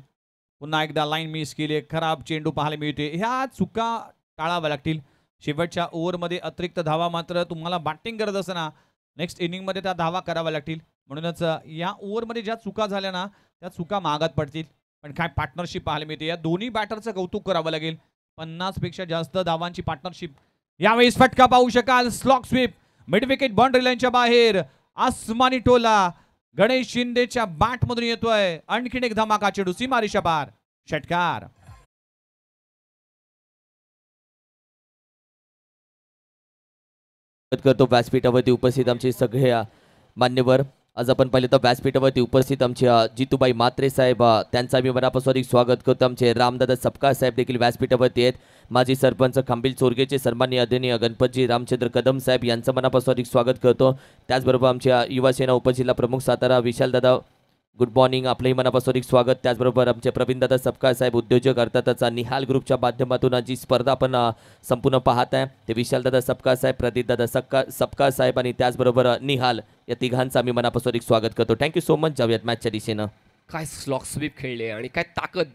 पुन्हा एकदा लाईन मिस केली. खराब चेंडू पाहायला मिळते. ह्या चुका टाळाव्या लागतील. शेवटच्या ओव्हरमध्ये अतिरिक्त धावा मात्र तुम्हाला बॅटिंग करत असताना नेक्स्ट इनिंगमध्ये त्या धावा कराव्या लागतील. म्हणूनच या ओव्हरमध्ये ज्या चुका झाल्या ना त्या चुका मागात पडतील. पण काय पार्टनरशिप पाहायला मिळते. या दोन्ही बॅटरचं कौतुक करावं लागेल. 50 पेक्षा जास्त धावांची पार्टनरशिप. यावेळेस फटका पाहू शकाल. Slog sweep mid wicket boundary लाईनच्या बाहेर. आसमानी टोला गणेश शिंदेच्या बॅट मधून येतोय. आणखीन एक धमाका चेंडू सीमारेषा पार. षटकार. करतो व्यासपीठावरती उपस्थित आमचे सगळे मान्यवर. आज आपण पाहिले तर व्यासपीठावरती उपस्थित आमचे जितूबाई म्हात्रे साहेब त्यांचा मी मनापासून स्वागत करतो. आमचे रामदादा सपकाळ साहेब देखील व्यासपीठावरती आहेत. माजी सरपंच खांबील चोरगेचे सन्माननीय आदरणीय गणपतजी रामचंद्र कदम साहेब यांचं मनापासून स्वागत करतो. त्याचबरोबर आमच्या युवासेना उपजिल्हा प्रमुख सातारा विशालदादा गुड मॉर्निंग आपलंही मनापासून स्वागत. त्याचबरोबर आमचे प्रवीणदादा सपकाळ साहेब उद्योजक अर्थातच निहाल ग्रुपच्या माध्यमातून जी स्पर्धा आपण संपूर्ण पाहत आहे ते विशालदादा सपकाळ साहेब प्रदीपदादा सपकाळ साहेब आणि त्याचबरोबर निहाल या तिघांचं आम्ही मनापासून स्वागत करतो. Thank you so much. जाऊयात मॅचच्या दिशेनं. काय स्लॉक स्वीप खेळले आणि काय ताकद.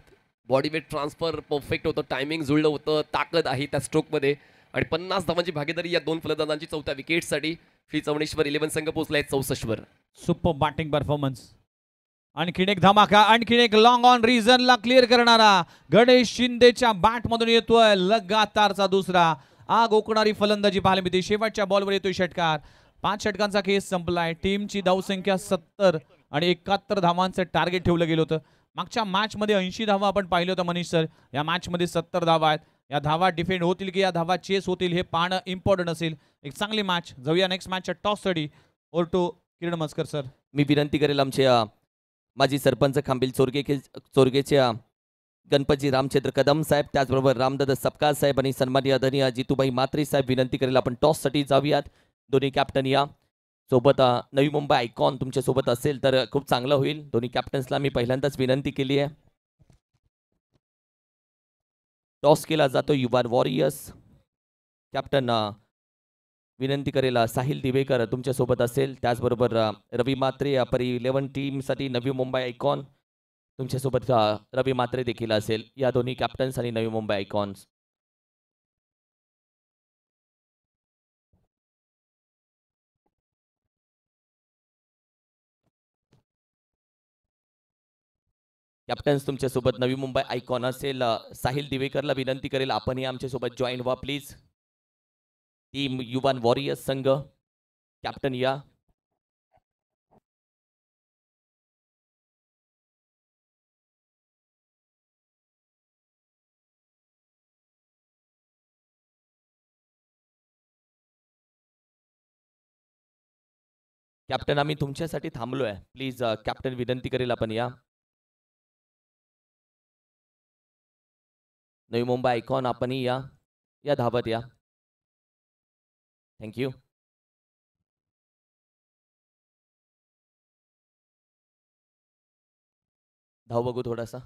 बॉडी वेट ट्रान्सफर परफेक्ट होतं. टायमिंग जुळलं होतं. ताकद आहे त्या स्ट्रोकमध्ये आणि 50 धावांची भागीदारी या 2 फलंदाजांची 4थ्या विकेटसाठी. श्री चवणेश्वर 11 संघ पोहोचलाय 64. Super batting performance. आणखीन एक धमाका. आणखीन एक लॉंग ऑन रिझनला क्लिअर करणारा गणेश शिंदेच्या बॅट मधून येतोय लगातारचा दुसरा आग ओकणारी फलंदाजी पाहायला मिळते. शेवटच्या बॉलवर येतोय षटकार. 5 षटकांचा खेळ संपलाय. टीमची धावसंख्या 70 आणि 71 धावांचं टार्गेट ठेवलं गेलं होतं. मागच्या मॅच मध्ये 80 धावा आपण पाहिलं होतं मनीष सर. या मॅच मध्ये 70 धावा आहेत. या धावा डिफेंड होतील की या धावा चेस होतील हे पाहणं इम्पॉर्टंट असेल. एक चांगली मॅच. जाऊया नेक्स्ट मॅचच्या टॉस साठी. Over to Kiran Maskar sir. मी विनंती करेल आमचे माजी सरपंच खांबील चोरगेचे गणपती रामचंद्र कदम साहेब, त्याचबरोबर रामदादा सपकाळ साहेब आणि सन्माननीय आदरणीय जितूबाई म्हात्रे साहेब विनंती करेल आपण टॉससाठी जाऊयात. दोन्ही कॅप्टन या सोबत. नवी मुंबई आयकॉन तुमच्या सोबत असेल तर खूप चांगलं होईल. दोन्ही कॅप्टन्सला मी पहिल्यांदाच विनंती केली आहे. टॉस केला जातो युवान वॉरियर्स. कॅप्टन विनंती करेल साहिल दिवेकर तुमच्या सोबत असेल, त्याचबरोबर रवी म्हात्रे परी 11 टीमसाठी नवी मुंबई आयकॉन तुमच्यासोबत रवी म्हात्रे देखील असेल. या दोन्ही कॅप्टन्स आणि नवी मुंबई आयकॉन्स. कॅप्टन्स तुमच्यासोबत नवी मुंबई आयकॉन असेल. साहिल दिवेकरला विनंती करेल आपणही आमच्यासोबत जॉईन व्हा प्लीज. टीम युवान वॉरियर्स संघ कॅप्टन या. कॅप्टन आम्ही तुमच्यासाठी थांबलोय, प्लीज कॅप्टन विनंती करेल आपण या. नवी मुंबई आयकॉन आपणही या, या धावत या. थँक्यू. धाव बघू थोडासा,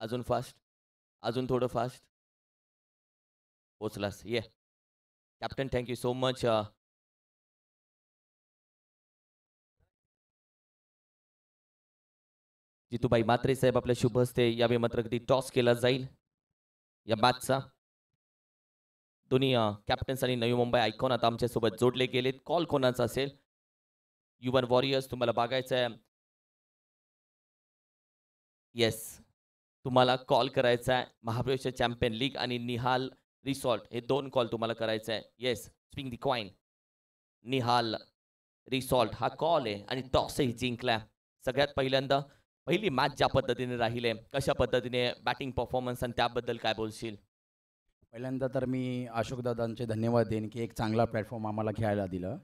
अजून फास्ट, अजून थोडं फास्ट. पोचलास, ये captain. Thank you so much. Jitubhai Mhatre साहेब आपल्या शुभ हस्ते यावेळी मात्र कधी टॉस केला जाईल या मॅचचा. दोन्ही कॅप्टन्स आणि नवी मुंबई आयकॉन आता आमच्यासोबत जोडले गेलेत. कॉल कोणाचा असेल? युवन वॉरियर्स तुम्हाला बघायचं आहे. येस, तुम्हाला कॉल करायचा आहे. महाबळेश्वर चॅम्पियन लीग आणि निहाल रिसॉर्ट हे 2 कॉल तुम्हाला करायचा आहे. येस, स्विंग दी कॉइन. निहाल रिसॉर्ट हा कॉल आहे आणि टॉसही जिंकला. सगळ्यात पहिल्यांदा पहिली मॅच ज्या पद्धतीने राहिले, कशा पद्धतीने बॅटिंग परफॉर्मन्स आणि त्याबद्दल काय बोलशील? पहिल्यांदा तर मी अशोक दादांचे धन्यवाद देईन की एक चांगला प्लॅटफॉर्म आम्हाला खेळायला दिलं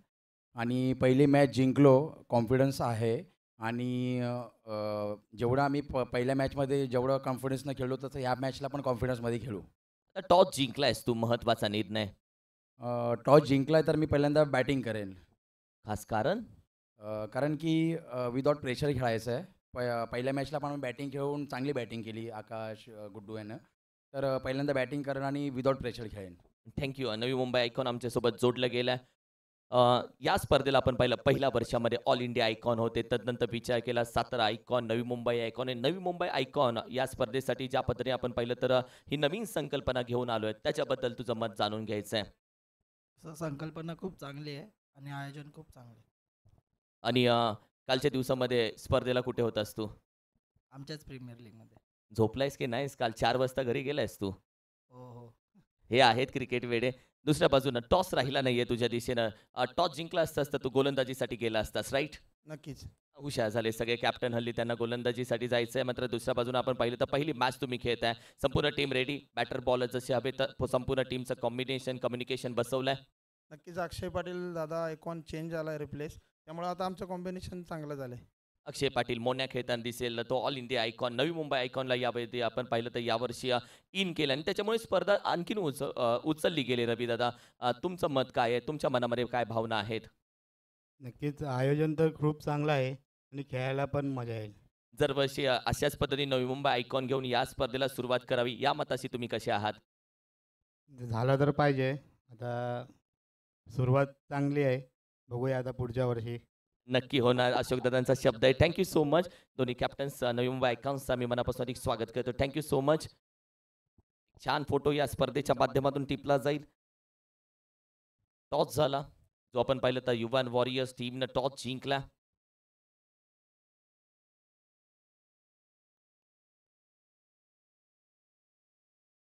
आणि पहिली मॅच जिंकलो. कॉन्फिडन्स आहे आणि जेवढं आम्ही पहिल्या मॅचमध्ये जेवढं कॉन्फिडन्सनं खेळलो तसं ह्या मॅचला पण कॉन्फिडन्समध्ये खेळू. आता टॉस जिंकलायस तू, महत्त्वाचा निर्णय. टॉस जिंकलाय तर मी पहिल्यांदा बॅटिंग करेन. खास कारण? कारण की विदाउट प्रेशर खेळायचं आहे. पहिल्या मॅचला पण बॅटिंग खेळून चांगली बॅटिंग केली आकाश गुड्डू यानं. तर पहिल्यांदा बॅटिंग करेन आणि without pressure खेळेन. Thank you. Navi Mumbai icon आमच्यासोबत जोडलं गेलं. या स्पर्धेला आपण पहिल्या वर्षामध्ये ऑल इंडिया आयकॉन होते. तदनंतर विचार केला Satara icon, Navi Mumbai icon. Navi Mumbai icon या स्पर्धेसाठी ज्या पद्धतीने आपण पाहिलं तर ही नवीन संकल्पना घेऊन आलो आहे, त्याच्याबद्दल तुझं मत जाणून घ्यायचं आहे. संकल्पना खूप चांगली आहे आणि आयोजन खूप चांगलं आहे. आणि कालच्या दिवसामध्ये स्पर्धेला कुठे होतास तू? आमच्याच प्रीमियर लीगमध्ये. झोपलायस की नाहीस? काल 4 वाजता घरी गेलायस तू? हो हो. हे आहेत क्रिकेट वेडे. दुसऱ्या बाजूनं टॉस राहिला नाहीये तुझ्या दिशेनं. टॉस जिंकला असतास तर तू गोलंदाजीसाठी गेला असतास, राईट? नक्कीच. हुशार झाले सगळे कॅप्टन. हल्ली त्यांना गोलंदाजीसाठी जायचं आहे. मात्र दुसऱ्या बाजूनं आपण पाहिलं तर पहिली मॅच तुम्ही खेळताय, संपूर्ण टीम रेडी, बॅटर बॉलर जसे हवे तर संपूर्ण टीमचं कॉम्बिनेशन कम्युनिकेशन बसवलंय. नक्कीच अक्षय पाटील दादा आयकॉन चेंज झाला रिप्लेस, त्यामुळे आता आमचं कॉम्बिनेशन चांगलं झालंय. अक्षय पाटील मोन्या खेळताना दिसेल. तो all India icon, Navi Mumbai आयकॉनला यावेळी आपण पाहिलं तर यावर्षी इन केलं आणि त्याच्यामुळे स्पर्धा आणखीन उचलली गेली. रवी दादा, तुमचं मत काय आहे? तुमच्या मनामध्ये काय भावना आहेत? नक्कीच आयोजन तर खूप चांगलं आहे आणि खेळायला पण मजा येईल. दरवर्षी अशाच पद्धतीने नवी मुंबई आयकॉन घेऊन या स्पर्धेला सुरुवात करावी, या मताशी तुम्ही कसे आहात? झालं तर पाहिजे. आता सुरुवात चांगली आहे, बघूया आता पुढच्या वर्षी. नक्की होणार, अशोक दादांचा शब्द आहे. Thank you so much. दोन्ही कॅप्टन्स नवी मुंबई आयकॉन्सचा मी मनापासून एक स्वागत करतो. Thank you so much. छान फोटो या स्पर्धेच्या माध्यमातून टिपला जाईल. टॉस झाला जो आपण पाहिलं तर युवन वॉरियर्स टीमनं टॉस जिंकला.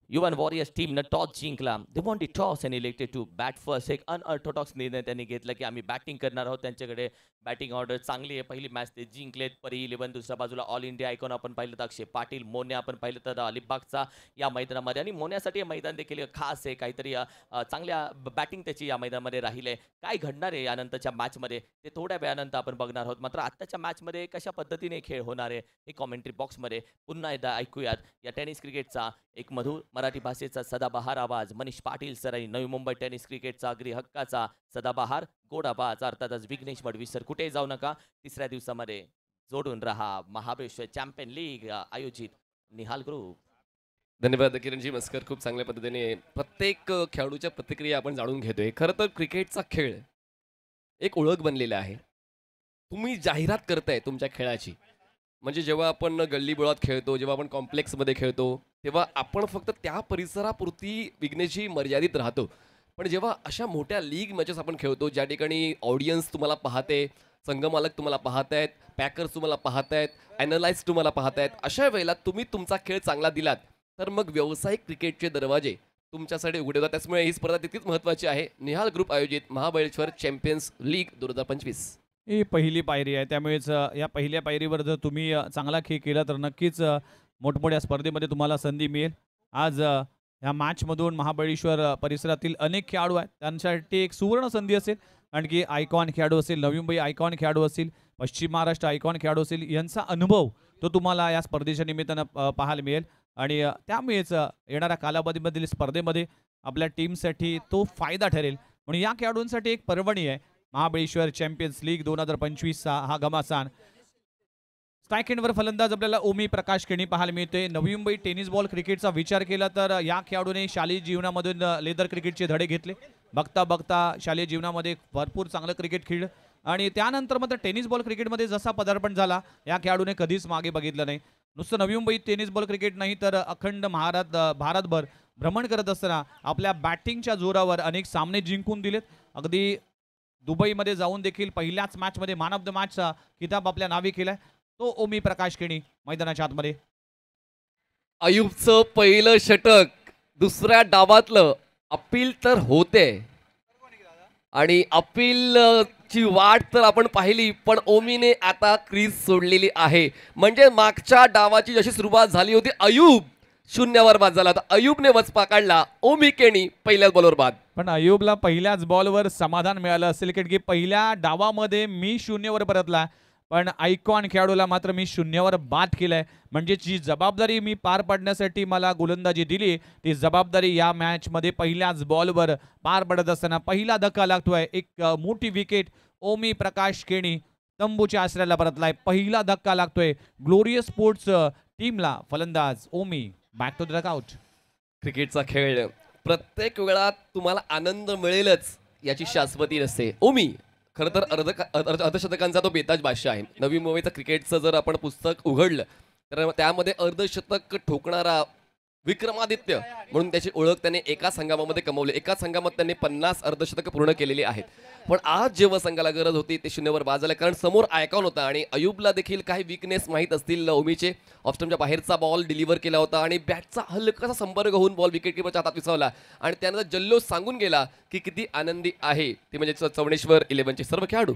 युवन वॉरियर्स टीमनं टॉस जिंकला. They won the toss and elected to bat first. एक अनऑर्थोडॉक्स निर्णय त्यांनी घेतला की आम्ही बॅटिंग करणार आहोत. त्यांच्याकडे बॅटिंग ऑर्डर चांगली आहे. पहिली मॅच ते जिंकलेत. परी 11 दुसऱ्या बाजूला ऑल इंडिया आयकॉन आपण पाहिलं तर अक्षय पाटील, मोन्या आपण पाहिलं तर अलिबागचा या मैदानामध्ये. आणि मोन्यासाठी हे मैदान देखील खास आहे. काहीतरी चांगल्या बॅटिंग त्याची या मैदानामध्ये राहील आहे. काय घडणार आहे यानंतरच्या मॅचमध्ये ते थोड्या वेळानंतर आपण बघणार आहोत. मात्र आत्ताच्या मॅचमध्ये कशा पद्धतीने खेळ होणार आहे हे कॉमेंट्री बॉक्समध्ये पुन्हा एकदा ऐकूयात. या टेनिस क्रिकेटचा एक मधुर मराठी भाषेचा सदाबहार आवाज मनीष पाटील सर आणि नवी मुंबई टेनिस क्रिकेटचा अगदी हक्काचा सदाबहार गोड आवाज अर्थातच विघ्नेश मडवी सर. कुठे जाऊ नका. तिसऱ्या दिवसामध्ये जोडून रहा. महाबळेश्वर चॅम्पियन लीग आयोजित निहाल ग्रुप. धन्यवाद किरणजी मस्कर. खूप चांगल्या पद्धतीने प्रत्येक खेळाडूच्या प्रतिक्रिया आपण जाणून घेतोय. खरं तर क्रिकेटचा खेळ एक ओळख बनलेला आहे. तुम्ही जाहिरात करताय तुमच्या खेळाची. म्हणजे जेव्हा आपण गल्लीबोळात खेळतो, जेव्हा आपण कॉम्प्लेक्समध्ये खेळतो, तेव्हा आपण फक्त त्या परिसरापुरती विघ्नेशी मर्यादित राहतो. पण जेव्हा अशा मोठ्या लीग मॅचेस आपण खेळतो, ज्या ठिकाणी ऑडियन्स तुम्हाला पाहते, संघमालक तुम्हाला पाहतायत, पॅकर्स तुम्हाला पाहतायत, ॲनलाइज तुम्हाला पाहतायत, अशा वेळेला तुम्ही तुमचा खेळ चांगला दिलात तर मग व्यावसायिक क्रिकेटचे दरवाजे तुमच्यासाठी उघडे होतात. त्यामुळे ही स्पर्धा तितकीच महत्त्वाची आहे. निहाल ग्रुप आयोजित महाबळेश्वर चॅम्पियन्स लीग 2025 ही पहिली पायरी आहे. त्यामुळेच या पहिल्या पायरीवर जर तुम्ही चांगला खेळ केला तर नक्कीच मोठमोठ्या स्पर्धेमध्ये तुम्हाला संधी मिळेल. आज ह्या मॅचमधून महाबळेश्वर परिसरातील अनेक खेळाडू आहेत, त्यांच्यासाठी एक सुवर्ण संधी असेल. आणखी आयकॉन खेळाडू असेल, नवी मुंबई आयकॉन खेळाडू असतील, पश्चिम महाराष्ट्र आयकॉन खेळाडू असेल, यांचा अनुभव तो तुम्हाला या स्पर्धेच्या निमित्तानं पाहायला मिळेल. आणि त्यामुळेच येणाऱ्या कालावधीमधील स्पर्धेमध्ये आपल्या टीमसाठी तो फायदा ठरेल. म्हणून या खेळाडूंसाठी एक पर्वणी आहे महाबळेश्वर चॅम्पियन्स लीग 2025चा हा घमासान. स्ट्राईक एंडवर फलंदाज आपल्याला ओमी प्रकाश केणी पाहायला मिळते. नवी मुंबई टेनिस बॉल क्रिकेटचा विचार केला तर या खेळाडूने शालेय जीवनामधून लेदर क्रिकेटचे धडे घेतले. बघता बघता शालेय जीवनामध्ये भरपूर चांगलं क्रिकेट खेळलं आणि त्यानंतर मात्र टेनिस बॉल क्रिकेटमध्ये जसा पदार्पण झाला या खेळाडूने कधीच मागे बघितलं नाही. नुसतं Navi Mumbai tennis ball cricket नाही तर अखंड भारतभर भ्रमण करत असताना आपल्या बॅटिंगच्या जोरावर अनेक सामने जिंकून दिलेत. अगदी दुबईमध्ये जाऊन देखील पहिल्याच मॅचमध्ये मॅन ऑफ द मॅचचा किताब आपल्या नावे केलाय तो ओमी प्रकाश केणी मैदानाच्या आतमध्ये. अयुबचं पहिलं षटक दुसऱ्या डावातलं अपील तर होते आणि अपील ची वाट तर आपण पाहिली, पण ओमीने आता क्रीज सोडलेली आहे. म्हणजे मागच्या डावाची जशी सुरुवात झाली होती, अयुब शून्यावर बाद झाला होता, अयुबने वचपा काढला, ओमी केणी पहिल्याच बॉलवर बाद. पण अयुबला पहिल्याच बॉलवर समाधान मिळालं असेल कारण की पहिल्या डावामध्ये मी शून्यावर परतला, पण आयकॉन खेळाडूला मात्र मी शून्यावर बाद केलंय. म्हणजे जी जबाबदारी मी पार पाडण्यासाठी मला गोलंदाजी दिली ती जबाबदारी या मॅचमध्ये पहिल्याच बॉलवर पार पडत असताना पहिला धक्का लागतोय. एक मोठी विकेट ओमी प्रकाश केणी तंबूच्या आश्रयाला परतलाय. पहिला धक्का लागतोय ग्लोरियस स्पोर्ट्स टीमला. फलंदाज ओमी बॅक टू द डगआउट. क्रिकेटचा खेळ प्रत्येक वेळा तुम्हाला आनंद मिळेलच याची शाश्वती नसते. ओमी खरं तर अर्धशतकांचा तो बेताज बादशाह आहे. नवी मुंबईचं क्रिकेटचं जर आपण पुस्तक उघडलं तर त्यामध्ये अर्धशतक ठोकणारा विक्रमादित्य म्हणून त्याची ओळख त्याने एकाच हंगामामध्ये कमवली. एकाच हंगामात त्यांनी 50 अर्धशतक पूर्ण केलेली आहेत. पण आज जेव्हा संघाला गरज होती ते शून्यावर बाद झालं कारण समोर आयकॉन होता आणि अयुबला देखील काही वीकनेस माहीत असतील. ओमीचे ऑफस्टमच्या बाहेरचा बॉल डिलिव्हर केला होता आणि बॅटचा हलकासा संपर्क होऊन बॉल विकेट किपरच्या हातात विसवला आणि त्यानंतर जल्लोष सांगून गेला की किती आनंदी आहे ते म्हणजे चवणेश्वर 11चे सर्व खेळाडू.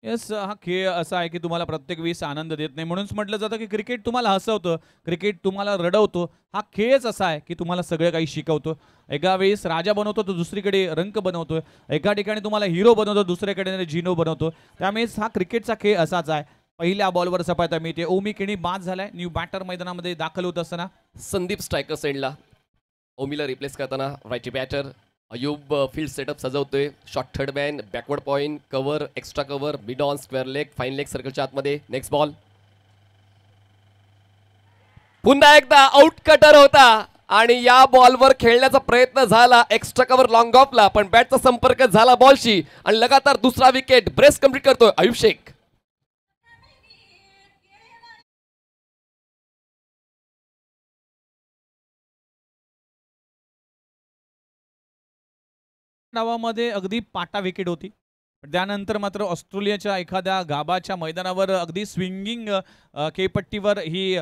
येस, हा खेळ असा आहे की तुम्हाला प्रत्येक वेळेस आनंद देत नाही. म्हणूनच म्हटलं जातं की क्रिकेट तुम्हाला हसवतं, क्रिकेट तुम्हाला रडवतो. हा खेळच असा आहे की तुम्हाला सगळं काही शिकवतो. एका वेळेस राजा बनवतो तर दुसरीकडे रंक बनवतो, एका ठिकाणी तुम्हाला हिरो बनवतो दुसरीकडे जिनो बनवतो. त्यामुळेच हा क्रिकेटचा खेळ असाच आहे. पहिल्या बॉलवर सफायता मिळते. ओमी केणी बाद झालाय. न्यू बॅटर मैदानामध्ये दाखल होत असताना संदीप स्ट्रायकर सेंडला ओमीला रिप्लेस करताना right batter Ayub field setup सजवतोय. Short third man, backward point, cover, extra cover, mid on, square leg, fine leg सर्कलच्या आतमध्ये. नेक्स्ट बॉल पुन्हा एकदा आउट कटर होता आणि या बॉलवर खेळण्याचा प्रयत्न झाला एक्स्ट्रा कव्हर लॉंग ऑफला, पण बॅटचा संपर्क झाला बॉलशी आणि लगातार दुसरा विकेट ब्रेस कंप्लीट करतोय अयुब शेख. डावामध्ये अगदी पाटा विकेट होती. त्यानंतर मात्र ऑस्ट्रेलियाच्या एखाद्या गाबाच्या मैदानावर अगदी स्विंगिंग खेळपट्टीवर ही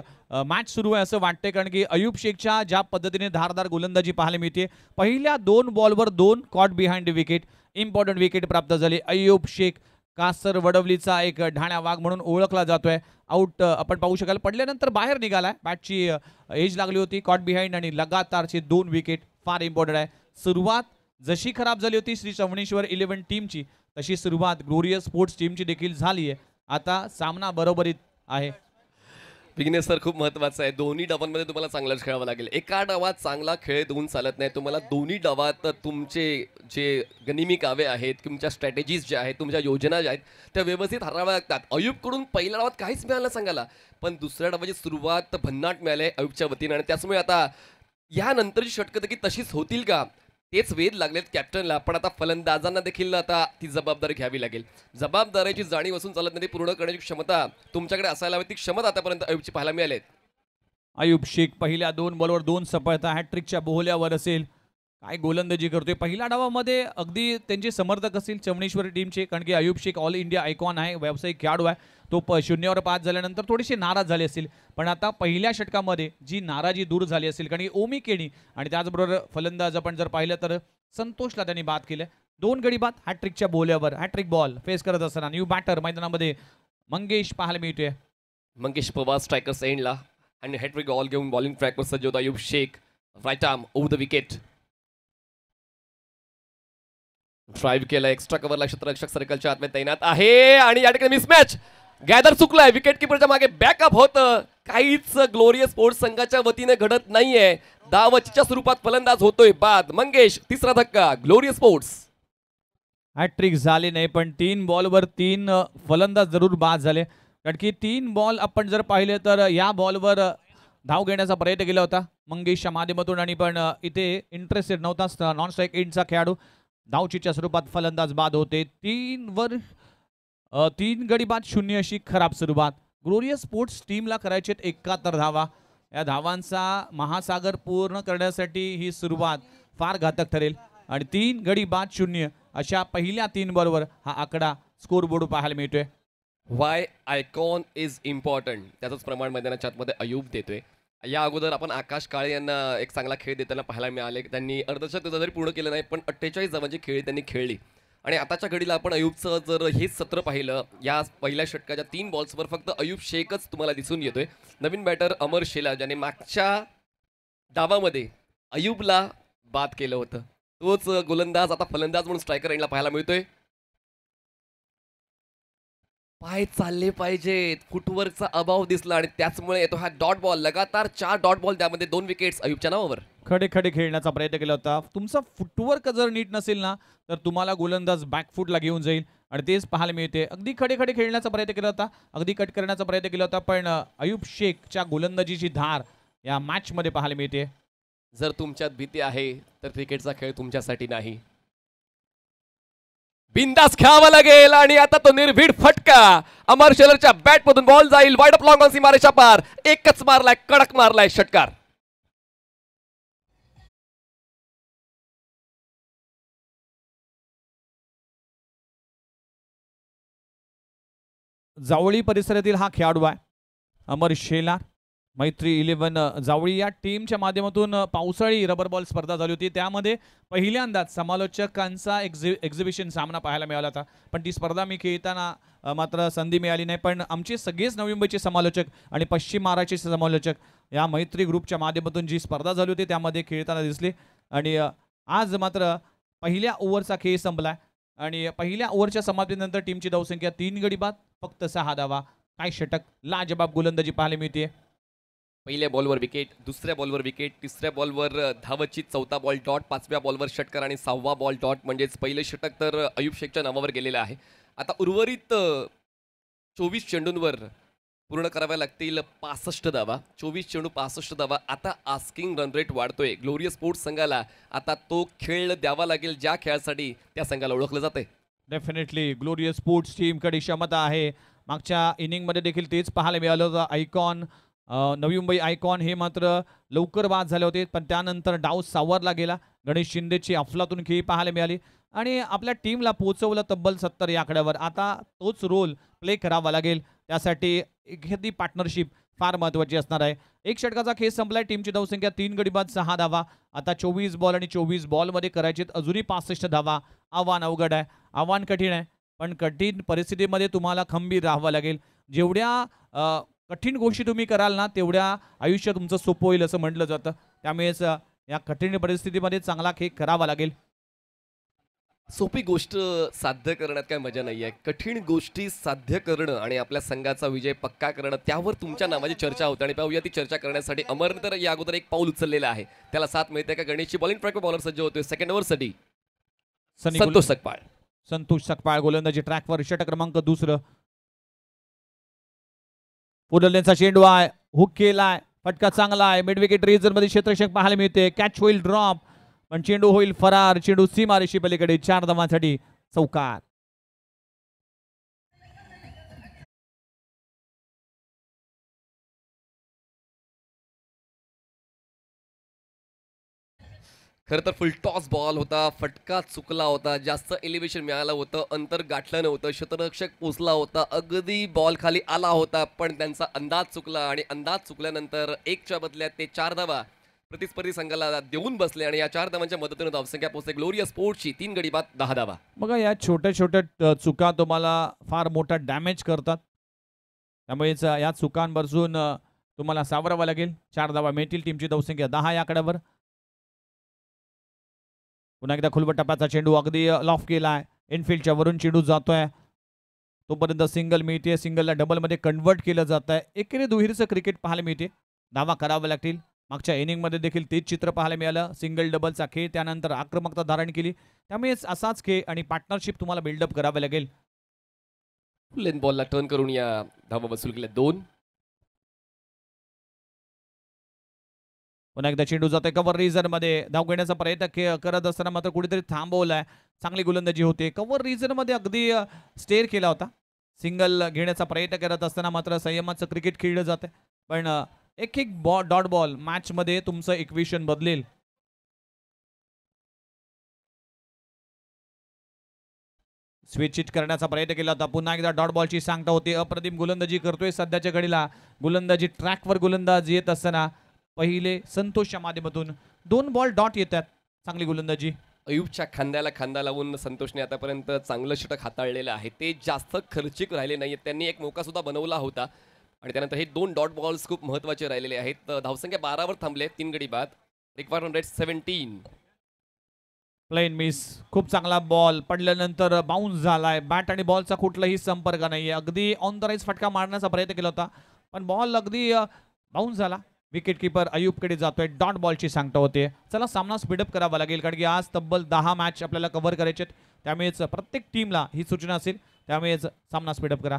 मॅच सुरू आहे असं वाटतंय कारण की अयुब शेखच्या ज्या पद्धतीने धारदार गोलंदाजी पाहायला मिळते. पहिल्या 2 बॉलवर 2 caught behind wicket, important wicket प्राप्त झाली. अयुब शेख कासर वडवलीचा एक ढाण्या वाघ म्हणून ओळखला जातोय. आउट आपण पाहू शकाल, पडल्यानंतर बाहेर निघालाय. बॅटची एज लागली होती, कॉट बिहाइंड आणि लगातारचे 2 विकेट फार इम्पॉर्टंट आहे. सुरुवात जशी खराब झाली होती श्री चव्हाणेश्वर 11 टीमची, तशी सुरुवात ग्लोरियस स्पोर्ट्स टीमची देखील झाली आहे. आता सामना बरोबरीत आहे. विघ्नेश सर, खूप महत्त्वाचं आहे. दोन्ही डावांमध्ये तुम्हाला चांगलाच खेळावं लागेल. एका डावात चांगला खेळ देऊन चालत नाही. तुम्हाला दोन्ही डावात तुमचे जे गनिमी कावे आहेत, तुमच्या स्ट्रॅटेजीज ज्या आहेत, तुमच्या योजना ज्या आहेत, त्या व्यवस्थित हरवाव्या लागतात. अयूबकडून पहिल्या डावात काहीच मिळालं सांगायला, पण दुसऱ्या डावाची सुरुवात भन्नाट मिळाली अयूबच्या वतीनं. आणि त्याच्यामुळे आता यानंतरची षटकं देखील तशीच होतील का, तेच वेध लागलेत कॅप्टनला. पण आता फलंदाजांना देखील आता ती जबाबदारी घ्यावी लागेल. जबाबदारीची जाणीव असून चालत नाही, पूर्ण करण्याची क्षमता तुमच्याकडे असायला हवी. ती क्षमता आतापर्यंत अयूबची पाहायला मिळाली. अयूब शेख पहिल्या 2 बॉलवर 2 सफलता, हॅट्रिकच्या बोहल्यावर असेल. काय गोलंदाजी करतोय. पहिल्या डावामध्ये अगदी त्यांचे समर्थक असतील चव्हाणेश्वरी टीमचे, कारण की Ayub Shaikh all India icon आहे, व्यावसायिक खेळाडू आहे. तो 0वर 5 झाल्यानंतर थोडेसे नाराज झाले असतील, पण आता पहिल्या षटकामध्ये जी नाराजी दूर झाली असेल, कारण की ओमी केणी आणि त्याचबरोबर फलंदाज आपण जर पाहिलं तर संतोषला त्यांनी बाद केलं. 2 गडी बाद हॅट्रिकच्या बोल्यावर. हॅट्रिक बॉल फेस करत असताना न्यू बॅटर मैदानामध्ये मंगेश पाहायला मिळतोय. मंगेश पवार स्ट्रायकर्स एंडला आणि हॅट्रिक बॉल घेऊन बॉलिंग ट्रॅकवर सज्ज होता Ayub Shaikh. Right arm over the wicket. Drive केला, एक्स्ट्रा कव्हरला क्षेत्ररक्षक सर्कलच्या आतमध्ये तैनात आहे आणि या ठिकाणी मिसमॅच. गॅदर चुकलाय, विकेट किपरच्या मागे बॅकअप होतं. काहीच ग्लोरियस स्पोर्ट्स संघाच्या वतीने घडत नाहीये. धावचीच्या स्वरूपात फलंदाज होतोय बाद. मंगेश, तिसरा धक्का ग्लोरियस स्पोर्ट्स. हॅट्रिक झाली नाही, पण 3 बॉलवर 3 फलंदाज जरूर बाद झाले. कारण की 3 बॉल आपण जर पाहिले तर या बॉलवर धाव घेण्याचा प्रयत्न केला होता मंगेशच्या माध्यमातून, आणि पण इथे इंटरेस्टेड नव्हता नॉन स्ट्राईक एंडचा खेळाडू. धावचीच्या स्वरूपात फलंदाज बाद होते. 3 गडी बाद 0 अशी खराब सुरुवात. ग्लोरियस स्पोर्ट्स टीमला करायचे 71 धावा. या धावांचा महासागर पूर्ण करण्यासाठी ही सुरुवात फार घातक ठरेल. आणि 3 गडी बाद 0 अशा पहिल्या 3 बॉलवर हा आकडा स्कोर बोर्ड पाहायला मिळतोय. वाय आयकॉन इज इम्पॉर्टंट, त्याचंच प्रमाण मैदानाच्या आतमध्ये अयूब देतोय. या अगोदर आपण आकाश काळे यांना एक चांगला खेळ देताना पाहायला मिळाले. त्यांनी अर्धशतक जरी पूर्ण केलं नाही, पण 48 धावांची खेळी त्यांनी खेळली. आणि आताच्या घडीला आपण अयूबचं जर हेच सत्र पाहिलं, या पहिल्या षटकाच्या 3 बॉल्सवर फक्त अयूब शेखच तुम्हाला दिसून येतोय. नवीन बॅटर अमर शेला, ज्याने मागच्या डावामध्ये अयूबला बाद केलं होतं, तोच गोलंदाज आता फलंदाज म्हणून स्ट्रायकर एंडला पाहायला मिळतोय. पाय चालले पाहिजेत, फुटवर्कचा अभाव दिसला आणि त्याचमुळे येतो हा डॉट बॉल. लगातार 4 डॉट बॉल, त्यामध्ये 2 विकेट्स अयूबच्या नावावर. खडे खडे खेळण्याचा प्रयत्न केला होता. तुमचा फुटवर्क जर नीट नसेल ना, तर तुम्हाला गोलंदाज बॅकफुटला घेऊन जाईल आणि तेच पाहायला मिळते. अगदी खडे खडे खेळण्याचा प्रयत्न केला होता, अगदी कट करण्याचा प्रयत्न केला होता, पण अयूब शेखच्या गोलंदाजीची धार या मॅचमध्ये पाहायला मिळते. जर तुमच्यात भीती आहे तर क्रिकेटचा खेळ तुमच्यासाठी नाही. बिंदास खेळावा लागेल आणि आता तो निर्भीड फटका. अमर शेलरच्या बॅटमधून बॉल जाईल वाईड ऑफ लॉंग ऑन सीमारेषा पार. एकच मारलाय, कडक मारलाय षटकार. जावळी परिसरातील हा खेळाडू आहे अमर शेलार. मैत्री 11 जावळी या टीमच्या माध्यमातून पावसाळी रबर बॉल स्पर्धा झाली होती. त्यामध्ये पहिल्यांदाच समालोचकांचा एक्झिबिशन सामना पाहायला मिळाला होता, पण ती स्पर्धा मी खेळताना मात्र संधी मिळाली नाही. पण आमचे सगळेच नवी मुंबईचे समालोचक आणि पश्चिम महाराष्ट्राचे समालोचक या मैत्री ग्रुपच्या माध्यमातून जी स्पर्धा झाली होती त्यामध्ये खेळताना दिसले. आणि आज मात्र पहिल्या ओव्हरचा खेळ संपलाय आणि पहिल्या ओव्हरच्या समाप्तीनंतर टीमची धावसंख्या 3 गडी बाद, फक्त 6 धावा. काय षटक, लाजबाब गोलंदाजी पाहायला मिळते. पहिल्या बॉलवर विकेट, दुसऱ्या बॉलवर विकेट, तिसऱ्या बॉलवर धावची, चौथा बॉल डॉट, 5व्या बॉलवर षटकार आणि 6वा बॉल डॉट. म्हणजेच पहिले षटक तर अयूब शेखच्या नावावर गेलेलं आहे. आता उर्वरित 24 चेंडूंवर पूर्ण कराव्या लागतील 65 धावा. 24 चेंडू 65 धावा. आता आस्किंग रन रेट वाढतोय. ग्लोरियस स्पोर्ट्स संघाला आता तो खेळ द्यावा लागेल ज्या खेळासाठी त्या संघाला ओळखलं जाते. डेफिनेटली ग्लोरियस स्पोर्ट्स टीमकडे क्षमता आहे. मागच्या इनिंगमध्ये देखील तेच पाहायला मिळालं होतं. आयकॉन, नवी मुंबई आयकॉन हे मात्र लवकर बाद झाले होते, पण त्यानंतर डाव सावरला गेला. गणेश शिंदेची अफलातून खेळी पाहायला मिळाली आणि आपल्या टीमला पोहोचवलं तब्बल 70 या आकड्यावर. आता तोच रोल प्ले करावा लागेल, त्यासाठी एखादी पार्टनरशिप फार महत्त्वाची असणार आहे. एक षटकाचा खेळ संपलाय. टीमची धावसंख्या 3 गडी बाद 6 धावा. आता 24 बॉल आणि 24 बॉलमध्ये करायचे अजूनही 65 धावा. आव्हान अवघड आहे, आव्हान कठीण आहे. पण कठीण परिस्थितीमध्ये तुम्हाला खंबीर राहावं लागेल. जेवढ्या कठीण गोष्टी तुम्ही कराल ना तेवढ्या आयुष्य तुमचं सोपं होईल असं म्हटलं जातं. त्यामुळेच या कठीण परिस्थितीमध्ये चांगला खेळ करावा लागेल. सोपी गोष्ट साध्य करण्यात काय मजा नाही आहे. कठीण गोष्टी साध्य करणं आणि आपल्या संघाचा विजय पक्का करणं त्यावर तुमच्या नावाची चर्चा होते. आणि पाहूया ती चर्चा करण्यासाठी अमरने तर या अगोदर एक पाऊल उचललेलं आहे. त्याला साथ मिळते का? गणेशची बॉलिंग ट्रॅकवर बॉलर सज्ज होतोय सेकंड ओव्हरसाठी. संतोष सकपाळ. संतोष सकपाळ गोलंदाजी ट्रॅकवर षटक क्रमांक 2. पुढलचा चेंडू आहे, हुक केलाय, फटका चांगला आहे. मिड विकेट रिजन मध्ये क्षेत्ररक्षक पाहायला मिळते. कॅच होईल ड्रॉप, पण चेंडू होईल फरार. चेंडू सीमारेषी पलीकडे 4 धावांसाठी चौकार. खरं तर फुल टॉस बॉल होता. फटका चुकला होता. जास्त एलिव्हेशन मिळालं होतं. अंतर गाठलं नव्हतं. क्षेत्ररक्षक पोचला होता. अगदी बॉल खाली आला होता, पण त्यांचा अंदाज चुकला. आणि अंदाज चुकल्यानंतर 1च्या बदल्यात ते 4 धावा प्रतिस्पर्धी संघाला देऊन बसले. आणि या 4 धावांच्या मदतीने धावसंख्या पोहोचते ग्लोरिया स्पोर्ट्सची 3 गडी बाद 10 धावा. बघा या छोट्या छोट्या चुका तुम्हाला फार मोठा डॅमेज करतात. त्यामुळेच या चुकांपासून तुम्हाला सावरावं लागेल. 4 धावा मिळतील. टीमची धावसंख्या 10 या आकड्यावर. पुन्हा एकदा खुलवट टप्प्याचा चेंडू अगदी लॉफ केलाय. इनफिल्डच्या वरून चेंडू जातोय. तोपर्यंत सिंगल मिळते. सिंगलला डबलमध्ये कन्वर्ट केलं जात आहे. एकेरी दुहेरीचं क्रिकेट पाहायला मिळते. धावा कराव्या लागतील. मागच्या इनिंगमध्ये देखील तेच चित्र पाहायला मिळालं. सिंगल डबलचा खेळ, त्यानंतर आक्रमकता धारण केली. त्यामुळेच असाच खेळ आणि पार्टनरशिप तुम्हाला बिल्डअप करावे लागेल. लेन बॉलला टर्न करून या धावा वसूल केल्या 2. पुन्हा एकदा चेंडू जातोय कव्हर रिजन मध्ये. धाव घेण्याचा प्रयत्न करत असताना मात्र कुठेतरी थांबवलाय. चांगली गोलंदाजी होते. कव्हर रिजन मध्ये अगदी स्टेअर केला होता. सिंगल घेण्याचा प्रयत्न करत असताना मात्र संयमाचं क्रिकेट खेळलं जाते. पण एक डॉट बॉल मॅच मध्ये तुमचं इक्वेशन बदलेल. स्विच करण्याचा प्रयत्न केला होता. पुन्हा एकदा डॉट बॉलची सांगता होती. अप्रतिम गोलंदाजी करतोय सध्याच्या घडीला. गोलंदाजी ट्रॅकवर गोलंदाज येत असताना पहिले संतोषच्या माध्यमातून 2 बॉल डॉट येतात. चांगली गोलंदाजी. अयूबच्या खांद्याला खांदा लावून संतोषने आतापर्यंत चांगलं षटक हाताळलेलं आहे. ते जास्त खर्चिक राहिले नाहीत. त्यांनी एक मौका सुद्धा बनवला होता. आणि त्यानंतर हे 2 डॉट बॉल्स खूप महत्त्वाचे राहिलेले आहेत. धावसंख्या 12वर थांबले. 3 गडी बाद. Required rate 17. Plain miss. खूप चांगला बॉल पडल्यानंतर बाउन्स झालाय. बॅट आणि बॉलचा कुठलाही संपर्क नाहीये. अगदी ऑन द राईज फटका मारण्याचा प्रयत्न केला होता, पण बॉल अगदी बाउन्स झाला. विकेट किपर अयूबकडे जातोय. डॉट बॉलची सांगता होते. चला सामना स्पीडअप करावा लागेल, कारण की आज तब्बल 10 मॅच आपल्याला कव्हर करायचे. त्यामुळेच प्रत्येक टीमला ही सूचना असेल. त्यामुळेच सामना स्पीडअप करा.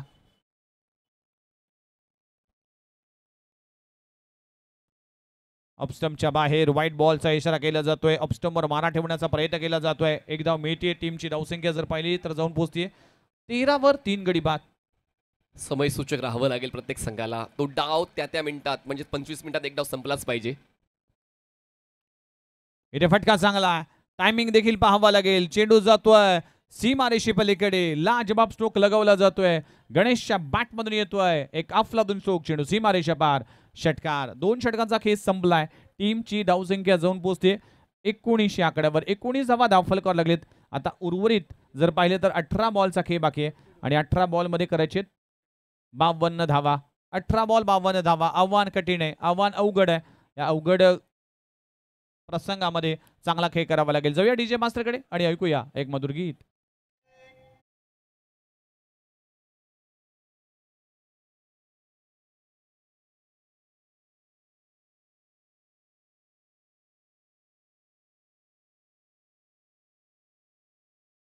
अपस्टम्पच्या बाहेर व्हाईट बॉलचा इशारा केला जातोय. अपस्टम्पवर मारा ठेवण्याचा प्रयत्न केला जातोय. एकदा मिळते. टीमची धावसंख्या जर पाहिली तर जाऊन पोहोचते 13वर 3 गडी बाद. समय सूचक राहावं लागेल प्रत्येक संघाला. तो डाव त्या मिनिटात म्हणजे 25 मिनिटात एक डाव संपलाच पाहिजे. इथे फटका चांगला. टायमिंग देखील पाहावा लागेल. चेंडू जातोय सीमारेषी पलीकडे. लाजबाब स्ट्रोक लगावला जातोय. गणेशच्या बॅटमधून येतोय एक अफलातून स्ट्रोक. चेंडू सीमारेषा पार. षटकार. 2 षटकांचा खेळ संपलाय. टीमची धावसंख्या जाऊन पोहोचते 19 आकड्यावर. 19 धावा धावफलकावर लागलेत. आता उर्वरित जर पाहिले तर 18 बॉलचा खेळ बाकी आहे आणि 18 बॉल मध्ये करायचे 52 धावा. 18 बॉल 52 धावा. आव्हान कठीण आहे. आव्हान अवघड आहे. या अवघड प्रसंगामध्ये चांगला खेळ करावा लागेल. जाऊया डीजे मास्टरकडे आणि ऐकूया एक मधुर गीत.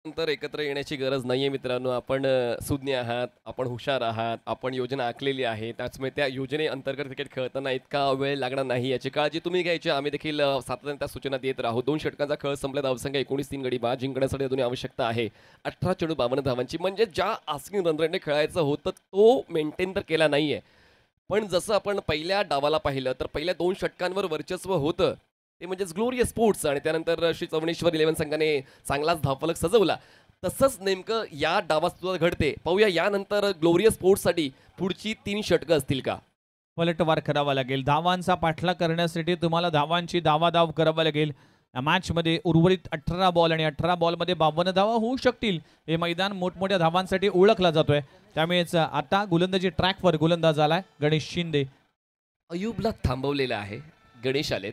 नंतर एकत्र येण्याची गरज नाहीये मित्रांनो. आपण सुज्ञ आहात, आपण हुशार आहात, आपण योजना आखलेली आहे. त्याचमुळे त्या योजनेअंतर्गत क्रिकेट खेळताना इतका वेळ लागणार नाही याची काळजी तुम्ही घ्यायची. आम्ही देखील सातत्याने त्या सूचना देत राहू. 2 षटकांचा खेळ संपला. धावसंख्या 19. 3 गडी बाद. जिंकण्यासाठी अजून आवश्यकता आहे 18 चेंडू 52 धावांची. म्हणजे ज्या आस्किंग रन रेटने खेळायचं होतं तो मेंटेन तर केला नाहीये. पण जसं आपण पहिल्या डावाला पाहिलं तर पहिल्या 2 षटकांवर वर्चस्व होतं ते म्हणजेच ग्लोरिया स्पोर्ट्स. आणि त्यानंतर श्री चवणेश्वर 11 संघाने चांगलाच धावफलक सजवला. तसंच नेमकं या डावात सुद्धा घडते. पाहूया यानंतर ग्लोरिया स्पोर्ट्ससाठी पुढची 3 षटकं असतील का. पलटवार करावा लागेल. धावांचा पाठलाग करण्यासाठी तुम्हाला धावांची धावाधाव करावा लागेल. या मॅचमध्ये उर्वरित 18 बॉल आणि 18 बॉलमध्ये 52 धावा होऊ शकतील. हे मैदान मोठमोठ्या धावांसाठी ओळखला जातोय. त्यामुळेच आता गोलंदाजी ट्रॅकवर गोलंदाज आलाय गणेश शिंदे. अयुबला थांबवलेलं आहे. गणेश आलेत.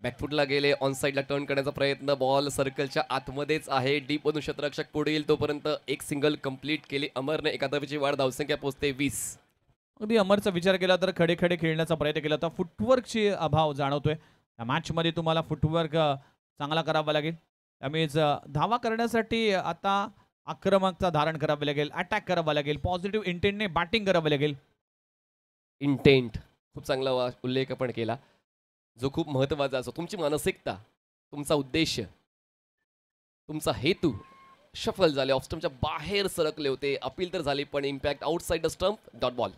बॅकफुटला गेले, ऑन साईडला टर्न करण्याचा प्रयत्न, बॉल सर्कलच्या आतमध्येच आहे. डीप मधून क्षेत्ररक्षक पुढे येईल तोपर्यंत एक सिंगल कंप्लीट केली अमरने. एका धावेची वाढ, धावसंख्या पोहोचते 20. अगदी अमरचा विचार केला तर खडे खडे खेळण्याचा प्रयत्न केला तर फुटवर्कची अभाव जाणवतोय. या मॅचमध्ये तुम्हाला फुटवर्क चांगला करावा लागेल. त्यामुळेच धावा करण्यासाठी आता आक्रमकता धारण करावी लागेल, अटॅक करावा लागेल, पॉझिटिव्ह इंटेंटने बॅटिंग करावी लागेल. इंटेंट खूप चांगला उल्लेख आपण केला, जो खूप महत्त्वाचा असतो. तुमची मानसिकता, तुमचा उद्देश, तुमचा हेतू शफल झाले, ऑफ स्टंपच्या बाहेर सरकले होते. अपील तर झाली पण impact outside the stump, dot ball.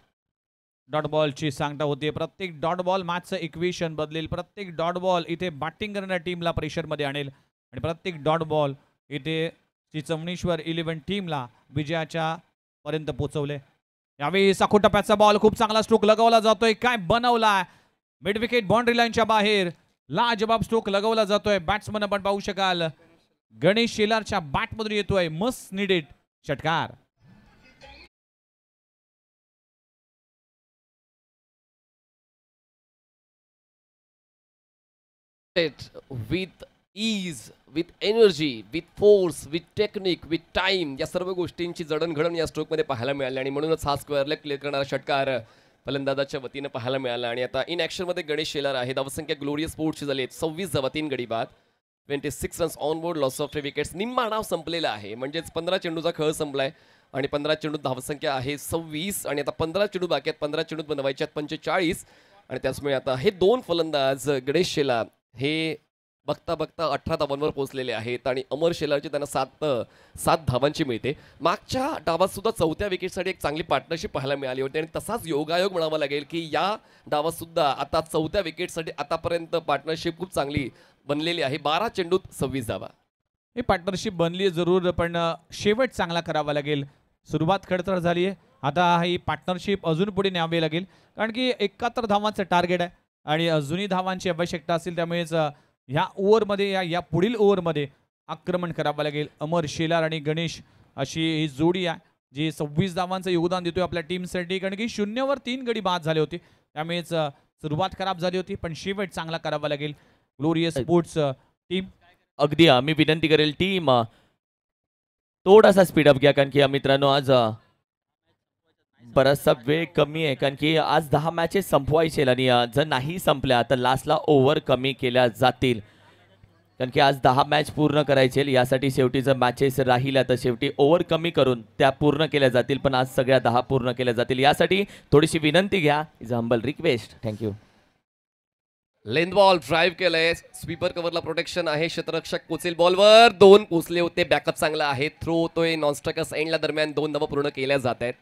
Dot बॉलची सांगता होते. प्रत्येक डॉट बॉल मॅचचं इक्वेशन बदलेल. प्रत्येक डॉट बॉल इथे बॅटिंग करणाऱ्या टीमला प्रेशरमध्ये आणेल आणि प्रत्येक डॉट बॉल इथे श्री चमणेश्वर 11 टीमला विजयाच्या पर्यंत पोहोचवले. यावेळी साखोटप्प्याचा बॉल खूप चांगला स्ट्रोक लगावला जातोय. काय बनवलाय, मिड विकेट बाउंड्री लाईनच्या बाहेर लाजबाब स्ट्रोक लगावला जातोय. बॅट्समन आपण पाहू शकाल गणेश शेलारच्या बॅटमधून येतोय मस्ट निडेड षटकार. With ease, with energy, with force, with technique, with time, या सर्व गोष्टींची जडणघडण या स्ट्रोकमध्ये पाहायला मिळाली आणि म्हणूनच हा स्क्वेअर लेग क्लिअर करणारा षटकार फलंदाजाच्या वतीनं पाहायला मिळाला. आणि आता इन ॲक्शनमध्ये गणेश शेलार आहे. धावसंख्या ग्लोरियस स्पोर्ट्सची झाली आहे 26 धावा, 3 गडी बाद, 26 runs on board, loss of 3 wickets. निम्मा डाव संपलेला आहे, म्हणजेच 15 चेंडूचा खेळ संपलाय आणि 15 चेंडूत धावसंख्या आहे 26 आणि आता 15 चेंडू बाकी आहेत. 15 चेंडूत बनवायचे आहेत 45 आणि त्याचमुळे आता हे दोन फलंदाज गणेश शेलार हे बघता बघता 18 धावांवर पोहोचलेले आहेत आणि अमर शेलारची त्यांना 7 धावांची मिळते. मागच्या डावात सुद्धा 4थ्या विकेटसाठी एक चांगली पार्टनरशिप पाहायला मिळाली होती आणि तसाच योगायोग म्हणावा लागेल की या डावात सुद्धा आता 4थ्या विकेटसाठी आतापर्यंत पार्टनरशिप खूप चांगली बनलेली आहे. 12 चेंडूत 26 धावा. ही पार्टनरशिप बनली जरूर, पण शेवट चांगला करावा लागेल. सुरुवात खडतर झाली आहे, आता ही पार्टनरशिप अजून पुढे न्यावी लागेल कारण की 71 धावांचं टार्गेट आहे आणि अजूनही धावांची आवश्यकता असेल. त्यामुळेच ह्या ओव्हरमध्ये या पुढील ओव्हरमध्ये आक्रमण करावं लागेल. अमर शेलार आणि गणेश अशी ही जोडी आहे जी 26 धावांचं योगदान देतोय आपल्या टीमसाठी, कारण की 0वर 3 गडी बाद झाले होते. त्यामुळेच सुरुवात खराब झाली होती पण शेवट चांगला करावा लागेल. ग्लोरियस स्पोर्ट्स टीम अगदी मी विनंती करेल टीम थोडासा स्पीडअप घ्या कारण की मित्रांनो आज बराचसा वेळ कमी आहे कारण की आज 10 मॅचेस संपवायचे आणि जर नाही संपल्या तर लास्टला ओव्हर कमी केल्या जातील कारण की आज 10 मॅच पूर्ण करायचे. यासाठी शेवटी जर मॅचेस राहिल्या तर शेवटी ओव्हर कमी करून त्या पूर्ण केल्या जातील, पण आज सगळ्या 10 पूर्ण केल्या जातील. यासाठी थोडीशी विनंती घ्या, is humble request. Thank you. Length ball drive केलंय, स्वीपर कव्हरला प्रोटेक्शन आहे, क्षेत्ररक्षक पोचेल बॉलवर, 2 पोचले होते, बॅकअप चांगला आहे, थ्रो होतोय नॉनस्ट्रायकर्स एंडला दरम्यान 2 धावा पूर्ण केल्या जात आहेत.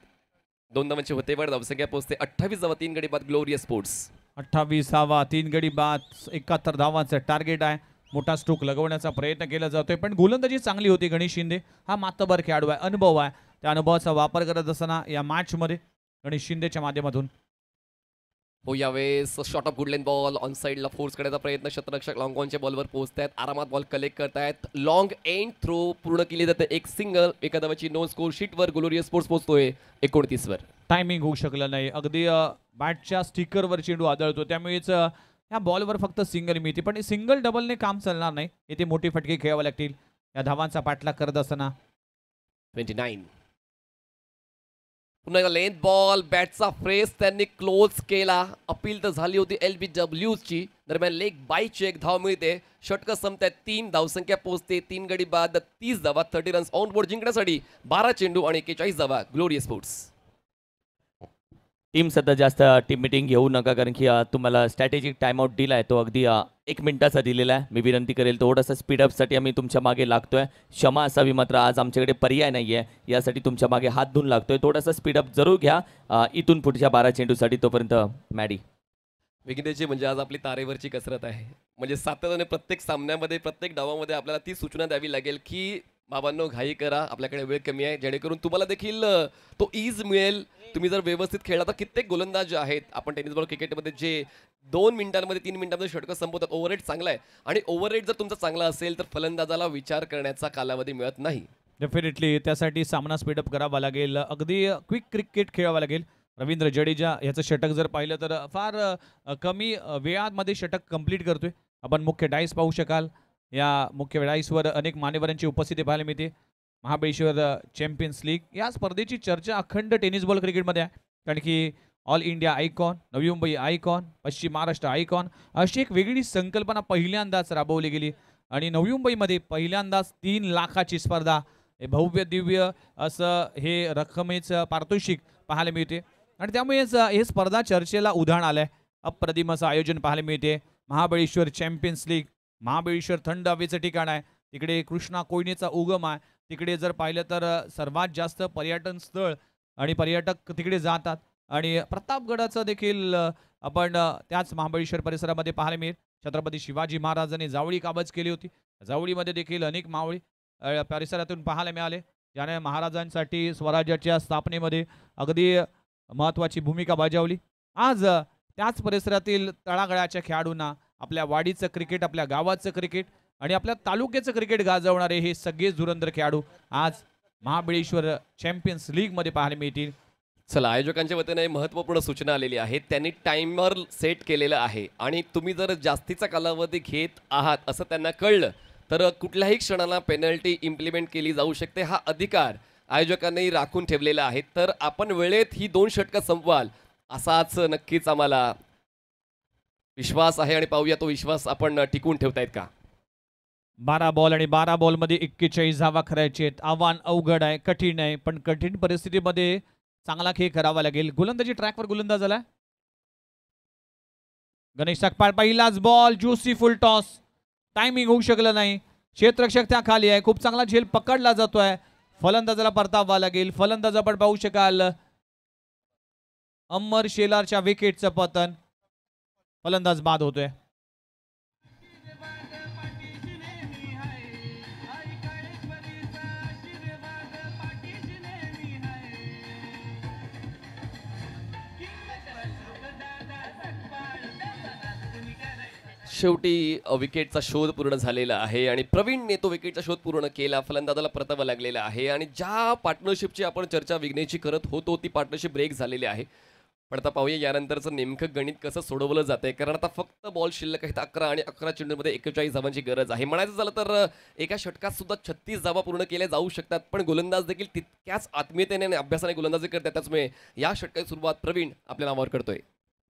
2 धावांची होते वर धावसंख्या पोहोचते 28 धावा, 3 गडी बाद. ग्लोरियस स्पोर्ट्स 28 धावा, 3 गडी बाद, 71 धावांचं टार्गेट आहे. मोठा स्ट्रोक लगवण्याचा प्रयत्न केला जातोय पण गोलंदाजी चांगली होती. गणेश शिंदे हा मातबर खेळाडू आहे, अनुभव आहे. त्या अनुभवाचा वापर करत असताना या मॅचमध्ये गणेश शिंदेच्या माध्यमातून हो यावेळेस short of good length ball on साईडला फोर्स करण्याचा प्रयत्न, क्षेत्ररक्षक लॉंग ऑनच्या बॉलवर पोहोचतायत, आरामात बॉल कलेक्ट करतायत, लॉंग एंड थ्रो पूर्ण केली जाते, एक सिंगल, एका धावाची नो स्कोर. शीटवर ग्लोरियस स्पोर्ट्स पोहोचतोय 29 वर. टायमिंग होऊ शकलं नाही, अगदी बॅटच्या स्टिकरवर चेंडू आदळतो त्यामुळेच या बॉलवर फक्त सिंगल मिळते, पण सिंगल डबलने काम चालणार नाही. इथे मोठी फटके खेळावे लागतील या धावांचा पाठलाग करत असताना. 29 पुन्हा एकदा लेंथ बॉल, बॅटचा फ्रेस त्यांनी क्लोज केला. अपील तर झाली होती LBWची, दरम्यान लेग बायची एक धाव मिळते. षटकं संपतात 3, धावसंख्या पोहोचते 3 गडी बाद, 30 धावा, 30 रन्स ऑन बोर्ड. जिंकण्यासाठी 12 चेंडू आणि 41 धावा. ग्लोरियस स्पोर्ट्स टीम सध्या जास्त टीम मिटिंग घेऊ नका कारण की तुम्हाला स्ट्रॅटेजिक टाइमआउट दिला आहे तो अगदी 1 मिनिटाचा दिलेला आहे. मी विनंती करेल थोडासा स्पीडअपसाठी आम्ही तुमच्या मागे लागतोय, क्षमा असावी, मात्र आज आमच्याकडे पर्याय नाही आहे, यासाठी तुमच्या मागे हात धुवून लागतोय. थोडासा स्पीडअप जरूर घ्या इथून पुढच्या 12 चेंडूसाठी. तोपर्यंत मॅडी विकेंद्रजी म्हणजे आज आपली तारेवरची कसरत आहे, म्हणजे सातत्याने प्रत्येक सामन्यामध्ये प्रत्येक डावामध्ये आपल्याला ती सूचना द्यावी लागेल की बाबांनो घाई करा, आपल्याकडे वेळ कमी आहे, जेणेकरून तुम्हाला देखील तो ईज मिळेल. तुम्ही जर व्यवस्थित खेळला तर कित्येक गोलंदाज जे आहेत, आपण टेनिस बॉल क्रिकेटमध्ये जे 2 मिनिटांमध्ये 3 मिनिटांमध्ये षटकं संपवतात, ओव्हररेट चांगला आहे. आणि ओव्हररेट जर तुमचा चांगला असेल तर फलंदाजाला विचार करण्याचा कालावधी मिळत नाही. डेफिनेटली त्यासाठी सामना स्पीडअप करावा लागेल, अगदी क्विक क्रिकेट खेळावा लागेल. रवींद्र जडेजा याचं षटक जर पाहिलं तर फार कमी वेळामध्ये षटक कंप्लीट करतोय. आपण मुख्य डाईस पाहू शकाल. या मुख्य डाईसवर अनेक मान्यवरांची उपस्थिती पाहायला मिळते. महाबळेश्वर चॅम्पियन्स लीग या स्पर्धेची चर्चा अखंड टेनिस बॉल क्रिकेटमध्ये आहे, कारण की all India icon, Navi Mumbai icon, पश्चिम महाराष्ट्र आयकॉन अशी एक वेगळी संकल्पना पहिल्यांदाच राबवली गेली. आणि नवी मुंबईमध्ये पहिल्यांदाच 3 लाखाची स्पर्धा, हे भव्य दिव्य असं हे रकमेचं पारितोषिक पाहायला मिळते. आणि त्यामुळेच हे स्पर्धा चर्चेला उधाण आलंय. अप्रतिम असं आयोजन पाहायला मिळते. महाबळेश्वर चॅम्पियन्स लीग, महाबळेश्वर थंड हवेचं ठिकाण आहे, तिकडे कृष्णा कोयनेचा उगम आहे. तिकडे जर पाहिलं तर सर्वात जास्त पर्यटन स्थळ आणि पर्यटक तिकडे जातात. आणि प्रतापगडाचं देखील आपण त्याच महाबळेश्वर परिसरामध्ये पाहायला मिळेल. छत्रपती शिवाजी महाराजांनी जावळी काबज केली होती. जावळीमध्ये देखील अनेक मावळी परिसरातून पाहायला मिळाले, ज्याने महाराजांसाठी स्वराज्याच्या स्थापनेमध्ये अगदी महत्त्वाची भूमिका बजावली. आज त्याच परिसरातील तळागाळाच्या खेळाडूंना आपल्या वाडीचं क्रिकेट, आपल्या गावाचं क्रिकेट आणि आपल्या तालुक्याचं क्रिकेट गाजवणारे हे सगळे धुरंधर खेळाडू आज महाबळेश्वर चॅम्पियन्स लीगमध्ये पाहायला मिळतील. चला, आयोजकांच्या वतीने महत्त्वपूर्ण सूचना आलेली आहे. त्यांनी टाइमर सेट केलेलं आहे आणि तुम्ही जर जास्तीचा कालावधी घेत आहात असं त्यांना कळलं तर कुठल्याही क्षणाला पेनल्टी इम्प्लिमेंट केली जाऊ शकते. हा अधिकार आयोजकांनी राखून ठेवलेला आहे. तर आपण वेळेत ही 2 षटकं संपवाल असाच नक्कीच आम्हाला विश्वास आहे आणि पाहूया तो विश्वास आपण टिकवून ठेवतायत का. 12 बॉल आणि 12 बॉलमध्ये 41 धावा करायचे आहेत. आव्हान अवघड आहे, कठीण आहे, पण कठीण परिस्थितीमध्ये चांगला खेळ करावा लागेल. गोलंदाजी ट्रॅकवर गोलंदाज आला गणेश सकपाळ. पहिलाच बॉल, ज्युसी फुल टॉस, टायमिंग होऊ शकलं नाही. क्षेत्ररक्षक त्या खाली आहे, खूप चांगला झेल पकडला जातोय. फलंदाजाला परतावा लागेल. फलंदाज आपण पाहू शकाल अमर शेलारच्या विकेटचं पतन, फलंदाज बाद होतोय. शेवटी विकेटचा शोध पूर्ण झालेला आहे आणि प्रवीणने तो विकेटचा शोध पूर्ण केला. फलंदाजाला परतावा लागलेला आहे आणि ज्या पार्टनरशिपची आपण चर्चा विघ्नेची करत होतो ती पार्टनरशिप ब्रेक झालेली आहे. पण आता पाहूया यानंतरचं नेमकं गणित कसं सोडवलं जातंय, कारण आता फक्त बॉल शिल्लक आहेत 11 आणि 11 चेंडूमध्ये 41 धावांची गरज आहे. म्हणायचं झालं तर एका षटकात सुद्धा 36 धावा पूर्ण केल्या जाऊ शकतात, पण गोलंदाज देखील तितक्याच आत्मीयतेने आणि अभ्यासाने गोलंदाजी करतात. त्याचमुळे या षटकाची सुरुवात प्रवीण आपल्या नावावर करतोय.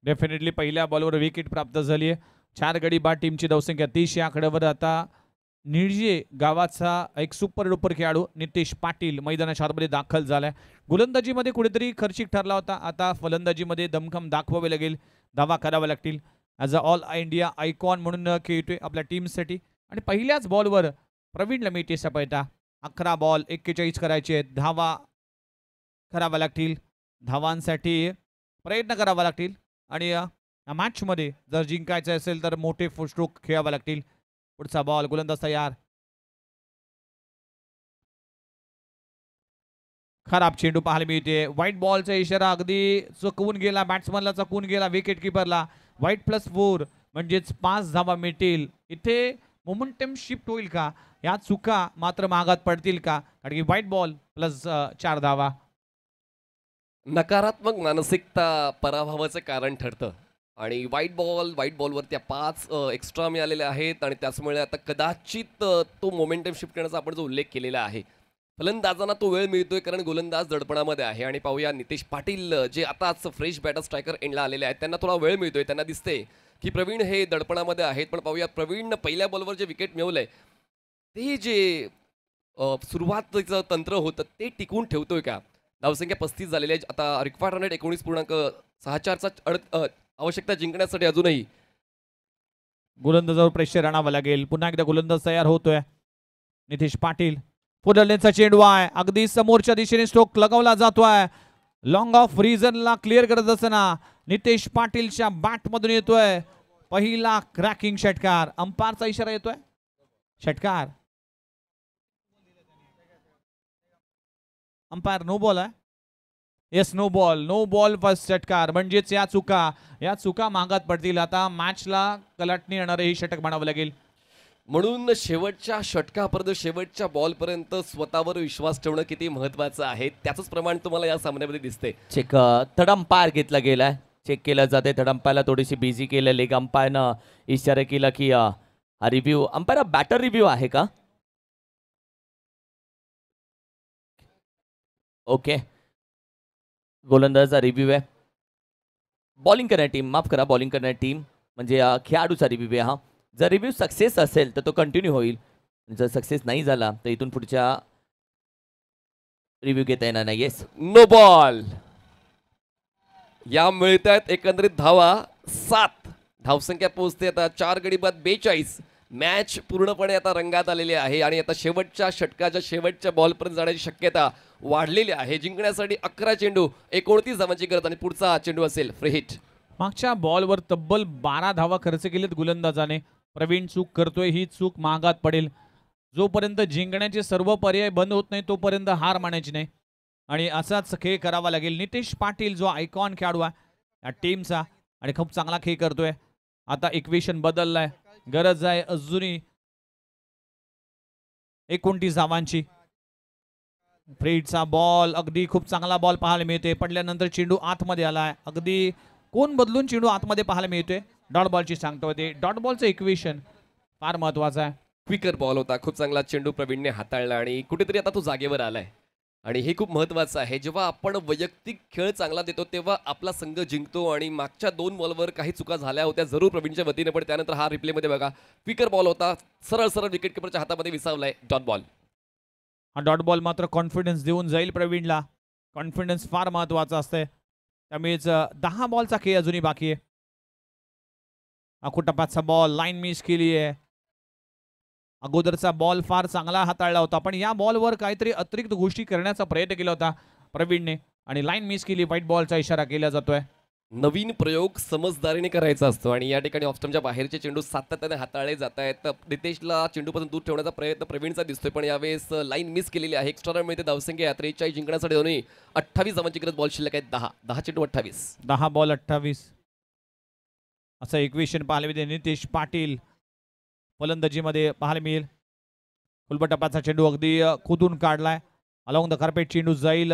डेफिनेटली पहिल्या बॉलवर विकेट प्राप्त झाली आहे. 4 गडी बाद, टीमची धावसंख्या 30 या आकड्यावर. आता निळजे गावाचा एक सुपर डुपर खेळाडू नितेश पाटील मैदानाच्या आतमध्ये दाखल झालाय. गोलंदाजीमध्ये कुठेतरी खर्चिक ठरला होता, आता फलंदाजीमध्ये दमखम दाखवावे लागेल, धावा कराव्या लागतील. As a all India icon म्हणून खेळतोय आपल्या टीमसाठी. आणि पहिल्याच बॉलवर प्रवीणला मिळते सफलता. 11 बॉल 41 करायचे आहेत, धावा कराव्या लागतील, धावांसाठी प्रयत्न करावा लागतील. आणि या मॅचमध्ये जर जिंकायचं असेल तर मोठे स्ट्रोक खेळावे लागतील. पुढचा बॉल, गोलंदाज तयार. खराब चेंडू पाहायला मिळते. व्हाईट बॉलचा इशारा अगदी चुकवून गेला, बॅट्समनला चुकवून गेला, विकेट किपरला. व्हाईट +4 म्हणजेच 5 धावा मिळतील. इथे मोमेंटम शिफ्ट होईल का, या चुका मात्र मागात पडतील का, कारण की व्हाईट बॉल +4 धावा. नकारात्मक मानसिकता पराभवाचं कारण ठरतं आणि व्हाईट बॉलवर त्या 5 एक्स्ट्रा मिळालेल्या आहेत आणि त्याचमुळे आता कदाचित तो मोमेंटम शिफ्ट करण्याचा आपण जो उल्लेख केलेला आहे, फलंदाजांना तो वेळ मिळतोय कारण गोलंदाज दडपणामध्ये आहे. आणि पाहूया नितेश पाटील जे आताच फ्रेश बॅटर स्ट्रायकर एंडला आलेले आहेत, त्यांना थोडा वेळ मिळतोय. त्यांना दिसते की प्रवीण हे दडपणामध्ये आहेत. पण पाहूया प्रवीण पहिल्या बॉलवर जे विकेट मिळवलंय ते जे सुरुवातीचं तंत्र होतं ते टिकवून ठेवतोय का. धावसंख्या 35 झालेली आहे. आता रिक्वायर्ड रन 19.64चा आवश्यकता जिंकण्यासाठी अजूनही गोलंदाजावर प्रेशर आणावं लागेल. पुन्हा एकदा गोलंदाज तयार होतोय नितेश पाटील. पुढारलेचा चेंडू आहे, अगदी समोरच्या दिशेने स्ट्रोक लगावला जातोय. लॉंग ऑफ रिझनला क्लिअर करत असताना नितेश पाटीलच्या बॅटमधून येतोय पहिला क्रॅकिंग षटकार. अंपायरचा इशारा येतोय, षटकार. अंपायर नो बॉल आहे. येस नो बॉल फर्स्ट षटकार. म्हणजेच या चुका मागात पडतील. आता मॅचला कलाटणी येणारे ही षटक म्हणावं लागेल. म्हणून शेवटच्या षटकापर्यंत शेवटच्या बॉलपर्यंत स्वतःवर विश्वास ठेवणं किती महत्वाचं आहे त्याचंच प्रमाण तुम्हाला या सामन्यामध्ये दिसते. चेक थर्ड अंपायर घेतला गेलाय. चेक केलं जाते. थर्ड अंपायरला थोडीशी बिझी केलं. लेग अंपायरनं इशारा केला की हा रिव्ह्यू अंपायर बॅटर रिव्ह्यू आहे का? ओके, गोलंदाजाचा रिव्ह्यू आहे. बॉलिंग करणारी टीम, माफ करा, बॉलिंग करणारी टीम म्हणजे खेळाडूचा रिव्ह्यू आहे हा. जर रिव्ह्यू सक्सेस असेल तर तो कंटिन्यू होईल. जर सक्सेस नाही झाला तर इथून पुढच्या रिव्ह्यू घेता येणार नाही. Yes no ball. या मिळत आहेत एकंदरीत धावा 7. धावसंख्या पोहोचते आता 4 गडी बाद 42. मॅच पूर्णपणे आता रंगात आलेली आहे आणि आता शेवटच्या षटकाच्या शेवटच्या बॉलपर्यंत जाण्याची शक्यता वाढलेली आहे. जिंकण्यासाठी 11 चेंडू 29 धावांची गरज आणि पुढचा चेंडू असेल फ्री हिट. मागच्या बॉलवर तब्बल 12 धावा खर्च केलेत गोलंदाजाने. प्रवीण चूक करतोय, ही चूक महागात पडेल. जोपर्यंत जिंकण्याचे सर्व पर्याय बंद होत नाही तोपर्यंत हार मानायची नाही आणि असाच खेळ करावा लागेल. नितेश पाटील जो आयकॉन खेळाडू आहे या टीमचा आणि खूप चांगला खेळ करतोय. आता इक्वेशन बदललाय. गरज आहे अजूनही 29 धावांची. फ्रीडचा बॉल, अगदी खूप चांगला बॉल पाहायला मिळते. पडल्यानंतर चेंडू आतमध्ये आलाय. अगदी कोण बदलून चेंडू आतमध्ये पाहायला मिळतोय. डॉट बॉलची सांगतो ते. डॉट बॉलचं इक्वेशन फार महत्वाचं आहे. क्विकर बॉल होता. खूप चांगला चेंडू प्रवीणने हाताळला आणि कुठेतरी आता तो जागेवर आलाय आणि हे खूप महत्वाचं आहे. जेव्हा आपण वैयक्तिक खेळ चांगला देतो तेव्हा आपला संघ जिंकतो आणि मागच्या 2 बॉलवर काही चुका झाल्या होत्या जरूर प्रवीणच्या वतीने, पण त्यानंतर हा रिप्लेमध्ये बघा क्विकर बॉल होता. सरळ विकेट किपरच्या हातामध्ये विसावलाय डॉट बॉल. हा डॉट बॉल मात्र कॉन्फिडन्स देऊन जाईल प्रवीणला. कॉन्फिडन्स फार महत्वाचा असतंय. त्यामुळेच 10 बॉलचा खेळ अजूनही बाकी आहे. अकुटपाचा बॉल लाईन मिस केली आहे. अगोदरचा बॉल फार चांगला हाताळला होता पण या बॉलवर काहीतरी अतिरिक्त गोष्टी करण्याचा प्रयत्न केला होता प्रवीणने आणि लाईन मिस केली. व्हाईट बॉलचा इशारा केला जातोय. नवीन प्रयोग समजदारीने करायचा असतो आणि या ठिकाणी ऑफस्टमच्या बाहेरचे चेंडू सातत्याने हाताळले जात आहेत. नितेशला चेंडूपासून दूर ठेवण्याचा प्रयत्न प्रवीणचा दिसतोय पण यावेळेस लाईन मिस केलेली आहे. एक्स्ट्रा रन मिळते. धावसंख्या 43 जिंकण्यासाठी दोन्ही 28 धावांची गरज. बॉल शिल्लक आहेत 10 चेंडू 28. 10 बॉल 28 असं इक्वेशन पाहायला मिळते. नितेश पाटील फलंदाजीमध्ये पाहायला मिळेल. फुलबटपाचा चेंडू अगदी खोदून काढलाय. अलॉंग द कार्पेट चेंडू जाईल.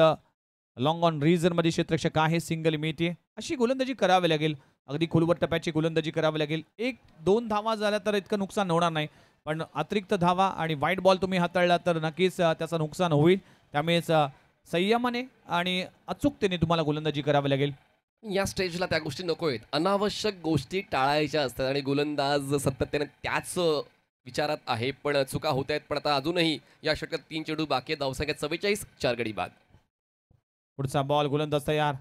लॉंग ऑन रिझन मध्ये क्षेत्ररक्षक आहे. सिंगल मिळते. अशी गोलंदाजी करावी लागेल. अगदी खोलवर टप्प्याची गोलंदाजी करावी लागेल. 1-2 धावा झाल्या तर इतकं नुकसान होणार नाही पण अतिरिक्त धावा आणि वाईट बॉल तुम्ही हाताळला तर नक्कीच त्याचं नुकसान होईल. त्यामुळेच संयमाने आणि अचूकतेने तुम्हाला गोलंदाजी करावी लागेल. या स्टेजला त्या गोष्टी नको आहेत. अनावश्यक गोष्टी टाळायच्या असतात आणि गोलंदाज सातत्याने त्याच विचारात आहे पण चुका होत आहेत. पण आता अजूनही या षटकात 3 चेंडू बाकी आहेत. धावसंख्या 44. 4 गडी बाद. पुढचा बॉल गोलंदाज तयार.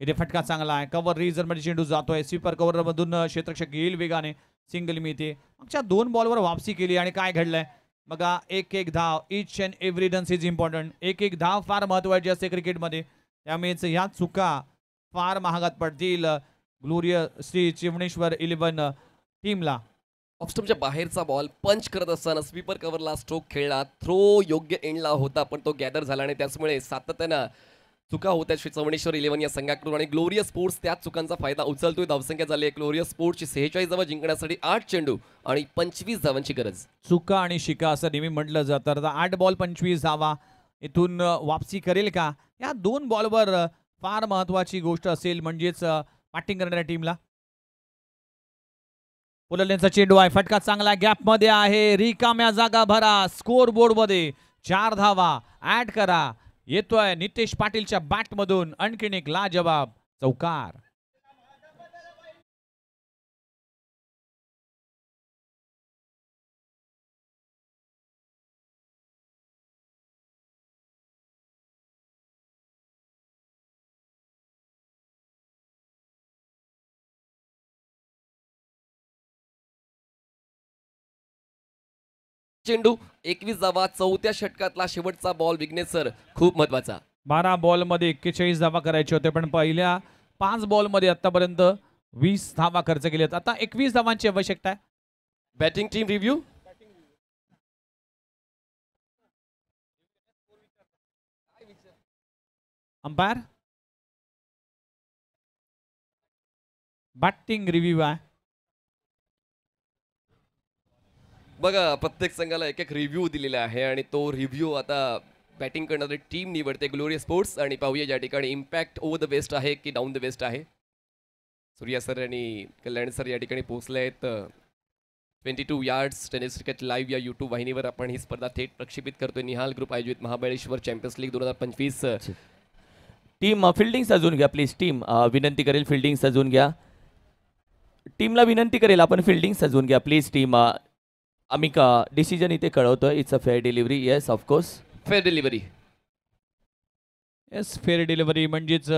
इथे फटका चांगला आहे. कव्हर रिझन मध्ये चेंडू जातोय. स्वीपर कव्हर मधून क्षेत्ररक्षक येईल वेगाने. सिंगल मिळते. मागच्या 2 बॉलवर वापसी केली आणि काय घडलंय बघा. 1-1 धाव. Each and every run is important. 1-1 धाव फार महत्वाची असते क्रिकेटमध्ये. त्यामुळेच ह्या चुका फार महागात पडतील ग्लोरियस श्री चिवणेश्वर 11 टीमला. ऑफस्टमच्या बाहेरचा बॉल पंच करत असताना स्वीपर कव्हरला स्ट्रोक खेळला. थ्रो योग्य एंडला होता पण तो गॅदर झाला आणि त्याचमुळे सातत्यानं चुका होत्या श्री चवणेश्वर 11 या संघाकडून आणि ग्लोरियस स्पोर्ट्स त्याच चुकांचा फायदा उचलतोय. धावसंख्या झाली आहे ग्लोरियस स्पोर्ट्सची 46 धावा. जिंकण्यासाठी 8 चेंडू आणि 25 धावांची गरज. चुका आणि शिका असं नेहमी म्हटलं जातं. 8 बॉल 25 धावा. इथून वापसी करेल का या 2 बॉलवर फार महत्वाची गोष्ट असेल म्हणजेच बॅटिंग करणाऱ्या टीमला. पुललेंचा चेंडू आहे. फटका चांगला गॅप मध्ये आहे. रिकाम्या जागा भरा. स्कोर बोर्ड मध्ये 4 धावा ऍड करा. येतोय नितेश पाटीलच्या बॅट मधून आणखीन एक लाजवाब चौकार. चेंडू 21 धावा. 4थ्या षटकातला शेवटचा बॉल विघ्नेश सर खूप महत्वाचा. 12 बॉल मध्ये 41 धावा करायचे होते पण पहिल्या 5 बॉल मध्ये आतापर्यंत 20 धावा खर्च केल्यात. आता 21 धावांची आवश्यकता आहे. Batting team review. Umpire batting review आहे. बघा प्रत्येक संघाला एक एक रिव्ह्यू दिलेला आहे आणि तो रिव्ह्यू आता बॅटिंग करणारी टीम निवडते ग्लोरियस स्पोर्ट्स. आणि पाहूया या ठिकाणी इम्पॅक्ट ओव्हर द वेस्ट आहे की डाऊन द वेस्ट आहे. सूर्या सर आणि कल्याण सर या ठिकाणी पोहोचले आहेत. 22 यार्ड्स टेनिस क्रिकेट लाईव्ह या यूट्यूब वाहिनीवर आपण ही स्पर्धा थेट प्रक्षेपित करतोय. निहाल ग्रुप आयोजित Mahabaleshwar champions league 2025. Team fielding सजवून घ्या प्लीज. टीम विनंती करेल फिल्डिंग सजवून घ्या. टीमला विनंती करेल आपण फिल्डिंग सजवून घ्या प्लीज. टीम आम्ही डिसिजन इथे कळवतोय. It's a fair delivery. Yes of course fair delivery. Yes fair delivery म्हणजेच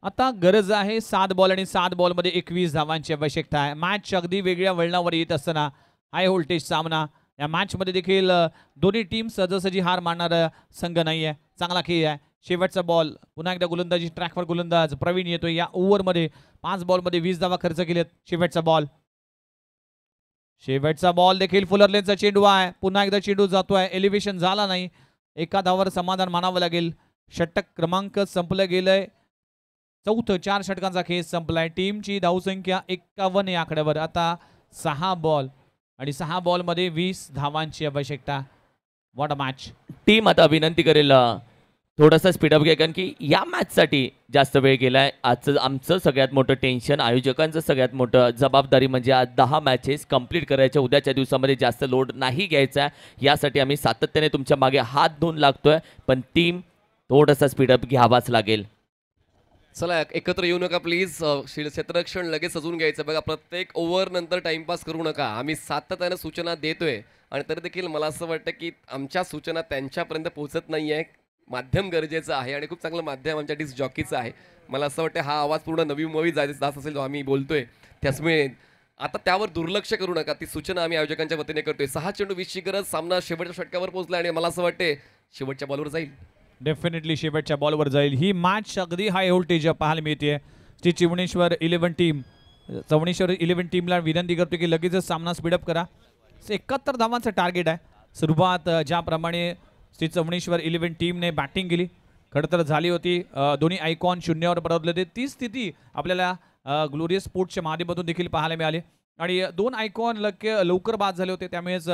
आता गरज आहे 7 बॉल आणि 7 बॉलमध्ये 21 धावांची आवश्यकता आहे. मॅच अगदी वेगळ्या वळणावर येत असताना हाय व्होल्टेज सामना. या मॅचमध्ये देखील दोन्ही टीम सहजासहजी हार मानणारा संघ नाही आहे. चांगला खेळ आहे. शेवटचा बॉल पुन्हा एकदा गोलंदाजी ट्रॅकवर गोलंदाज प्रवीण येतोय. या ओव्हरमध्ये 5 बॉलमध्ये 20 धावा खर्च केलेत. शेवटचा बॉल देखील फुलरलेनचा चेंडू आहे. पुन्हा एकदा चेंडू जातोय. एलिव्हेशन झाला नाही. एका धावावर समाधान मानावं लागेल. षटक क्रमांक संपलं गेलंय. चौथं 4 षटकांचा खेळ संपलाय. टीमची धावसंख्या 51 या आकड्यावर. आता 6 बॉल आणि 6 बॉलमध्ये 20 धावांची आवश्यकता. What a match. टीम आता विनंती करेल थोडासा स्पीडअप घ्या कारण की या मॅचसाठी जास्त वेळ गेलाय. आजचं आमचं सगळ्यात मोठं टेन्शन, आयोजकांचं सगळ्यात मोठं जबाबदारी म्हणजे आज 10 मॅचेस कंप्लीट करायच्या. उद्याच्या दिवसामध्ये जास्त लोड नाही घ्यायचा. यासाठी आम्ही सातत्याने तुमच्या मागे हात धुवून लागतोय. पण टीम थोडासा स्पीडअप घ्यावाच लागेल. चला एकत्र येऊ नका प्लीज. क्षेत्ररक्षण लगेच सजवून घ्यायचं. बघा प्रत्येक ओव्हर नंतर टाइमपास करू नका. आम्ही सातत्याने सूचना देतोय आणि तरी देखील मला असं वाटतं की आमच्या सूचना त्यांच्यापर्यंत पोहोचत नाही आहे. माध्यम गरजेचं आहे आणि खूप चांगलं माध्यम आमच्या डिस्क जॉकीचं आहे. मला असं वाटतं हा आवाज पूर्ण नवी मुंबई जात असेल जो आम्ही बोलतोय त्याचमुळे आता त्यावर दुर्लक्ष करू नका. ती सूचना आम्ही आयोजकांच्या वतीने करतोय. 6 चेंडू 20ची गरज. सामना शेवटच्या षटकावर पोहोचला आणि मला असं वाटते शेवटच्या बॉलवर जाईल. डेफिनेटली शेवटच्या बॉलवर जाईल. ही मॅच अगदी हाय व्होल्टेज पाहायला मिळते. श्री चिवणेश्वर 11 टीम चवणेश्वर 11 टीमला विनंती करतो की लगेचच सामना स्पीडअप करा. 71 धावांचं टार्गेट आहे. सुरुवात ज्याप्रमाणे श्री चवणेश्वर 11 टीमने बॅटिंग केली खडतर झाली होती. दोन्ही आयकॉन शून्यावर परतले होते. ती स्थिती आपल्याला ग्लोरियस स्पोर्ट्सच्या माध्यमातून देखील पाहायला मिळाली आणि 2 आयकॉन लवकर बाद झाले होते. त्यामुळेच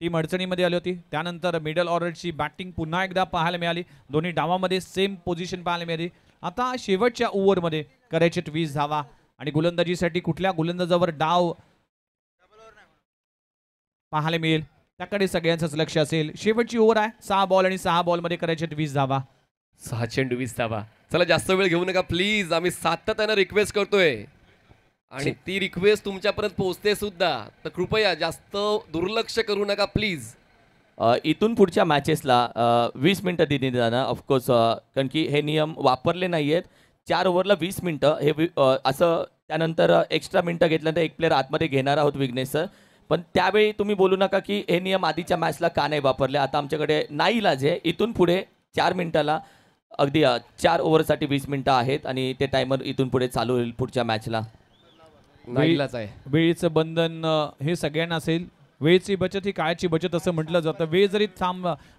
टीम अडचणीमध्ये आली होती. त्यानंतर मिडल ऑर्डरची बॅटिंग पुन्हा एकदा पाहायला मिळाली. दोन्ही डावामध्ये सेम पोझिशन पाहायला मिळाली. आता शेवटच्या ओव्हरमध्ये करायचे 20 धावा आणि गोलंदाजीसाठी कुठल्या गोलंदाजावर डाव पाहायला मिळेल त्याकडे सगळ्यांचंच लक्ष असेल. शेवटची ओव्हर आहे. 6 बॉल आणि 6 बॉलमध्ये करायचे 20 धावा. 6 चेंडू 20 धावा. चला जास्त वेळ घेऊ नका प्लीज. आम्ही सातत्याने रिक्वेस्ट करतोय आणि ती रिक्वेस्ट तुमच्यापर्यंत पोहोचते सुद्धा. तर कृपया जास्त दुर्लक्ष करू नका प्लीज. इथून पुढच्या मॅचेसला 20 मिनिटं दिली जाणार ऑफकोर्स कारण की हे नियम वापरले नाही आहेत. 4 ओव्हरला 20 मिनिटं हे असं. त्यानंतर एक्स्ट्रा मिनिटं घेतल्यानंतर एक प्लेअर आतमध्ये घेणार आहोत विघ्नेश सर. पण त्यावेळी तुम्ही बोलू नका की हे नियम आधीच्या मॅचला का नाही वापरले. आता आमच्याकडे नाईलाज आहे. इथून पुढे 4 मिनिटाला अगदी 4 ओव्हरसाठी 20 मिनिटं आहेत आणि ते टायमर इथून पुढे चालू होईल पुढच्या मॅचला. नाईलाज आहे. वेळेचं बंधन हे सगळ्यांना असेल. वेळेची बचत ही काळाची बचत असं म्हटलं जातं. वेळ जरी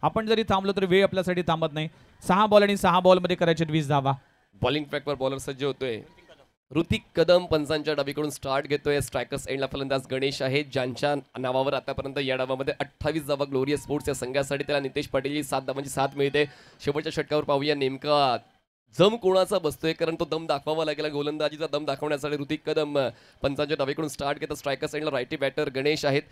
आपण जरी थांबलो तरी वेळ आपल्यासाठी थांबत नाही. 6 बॉल आणि 6 बॉलमध्ये करायचे 20 धावा. बॉलिंग ट्रॅकवर बॉलर सज्ज होतोय. ऋतिक कदम पंचांच्या डावीकडून स्टार्ट घेतोय. स्ट्रायकर्स एंडला फलंदाज गणेश आहेत ज्यांच्या नावावर आतापर्यंत या डावामध्ये 28 धावा ग्लोरियस स्पोर्ट्स या संघासाठी. त्याला नितेश पाटीलची 7 धावांची साथ मिळते. शेवटच्या षटकावर पाहूया नेमका जम कोणाचा बसतोय कारण तो दम दाखवावा लागेल. गोलंदाजीचा दम दाखवण्यासाठी ऋतिक कदम पंचांच्या डावीकडून स्टार्ट घेतात. स्ट्रायकर्स एंडला रायटी बॅटर गणेश आहेत.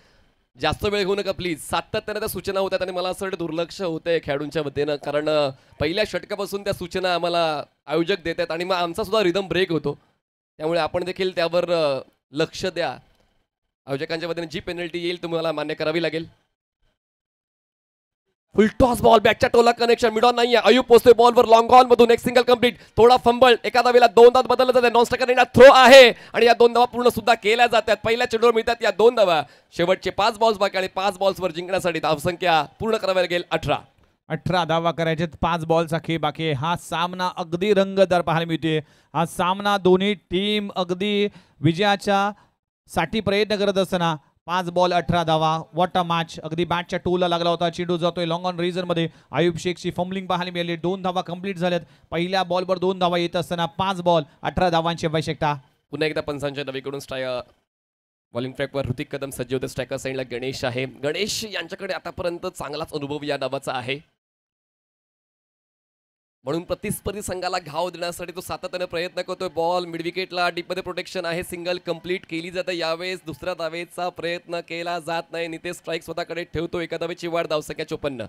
जास्त वेळ घेऊ नका प्लीज. सातत्याने त्या सूचना होत्यात आणि मला असं वाटतं दुर्लक्ष होतंय खेळाडूंच्या वतीनं कारण पहिल्या षटकापासून त्या सूचना आम्हाला आयोजक देत आहेत आणि मग आमचा सुद्धा रिदम ब्रेक होतो. त्यामुळे आपण देखील त्यावर लक्ष द्या. आयोजकांच्या वतीने जी पेनल्टी येईल तुम्हाला मान्य करावी लागेल. फुल टॉस बॉल बॅटच्या टोला कनेक्शन मिडॉन नाहीये. अयूब पोहोचतोय बॉलवर लॉंग ऑन मधून. एक सिंगल कंप्लीट. थोडा फंबल. एका धावेला 2 धावा बदलला जाते. नॉन स्ट्रायकर थ्रो आहे आणि या 2 धावा पूर्ण सुद्धा केल्या जातात. पहिल्या चेंडूवर मिळतात या 2 धावा. शेवटचे 5 बॉल्स बाकी आणि 5 बॉल्सवर जिंकण्यासाठी धावसंख्या पूर्ण करावी लागेल 18 धावा करायचे. 5 बॉलचा खेळ बाकी आहे. हा सामना अगदी रंगतदार पाहायला मिळते. हा सामना दोन्ही टीम अगदी विजयाच्या साठी प्रयत्न करत असताना 5 बॉल 18 धावा. What a match. अगदी बॅटच्या टोला लागला होता. चेंडू जातोय लॉंग ऑन रिझन मध्ये. आयुब शेखची फंबलिंग पाहायला मिळाली. 2 धावा कंप्लीट झाल्यात. पहिल्या बॉलवर 2 धावा येत असताना 5 बॉल 18 धावांची आवश्यकता. पुन्हा एकदा पंचांच्या नवीकडून बॉलिंग ट्रॅकवर ऋतिक कदम सज्ज होते. स्ट्रायकर साईडला गणेश आहे. गणेश यांच्याकडे आतापर्यंत चांगलाच अनुभव या नावाचा आहे, म्हणून प्रतिस्पर्धी संघाला घाव देण्यासाठी तो सातत्याने प्रयत्न करतोय. बॉल मिड विकेटला डीपमध्ये प्रोटेक्शन आहे. सिंगल कंप्लीट केली जाते. यावेळेस दुसऱ्या धावेचा प्रयत्न केला जात नाही. नितेश स्ट्राईक स्वतःकडे ठेवतो. एका धावेची वाढ. धावसंख्या 54.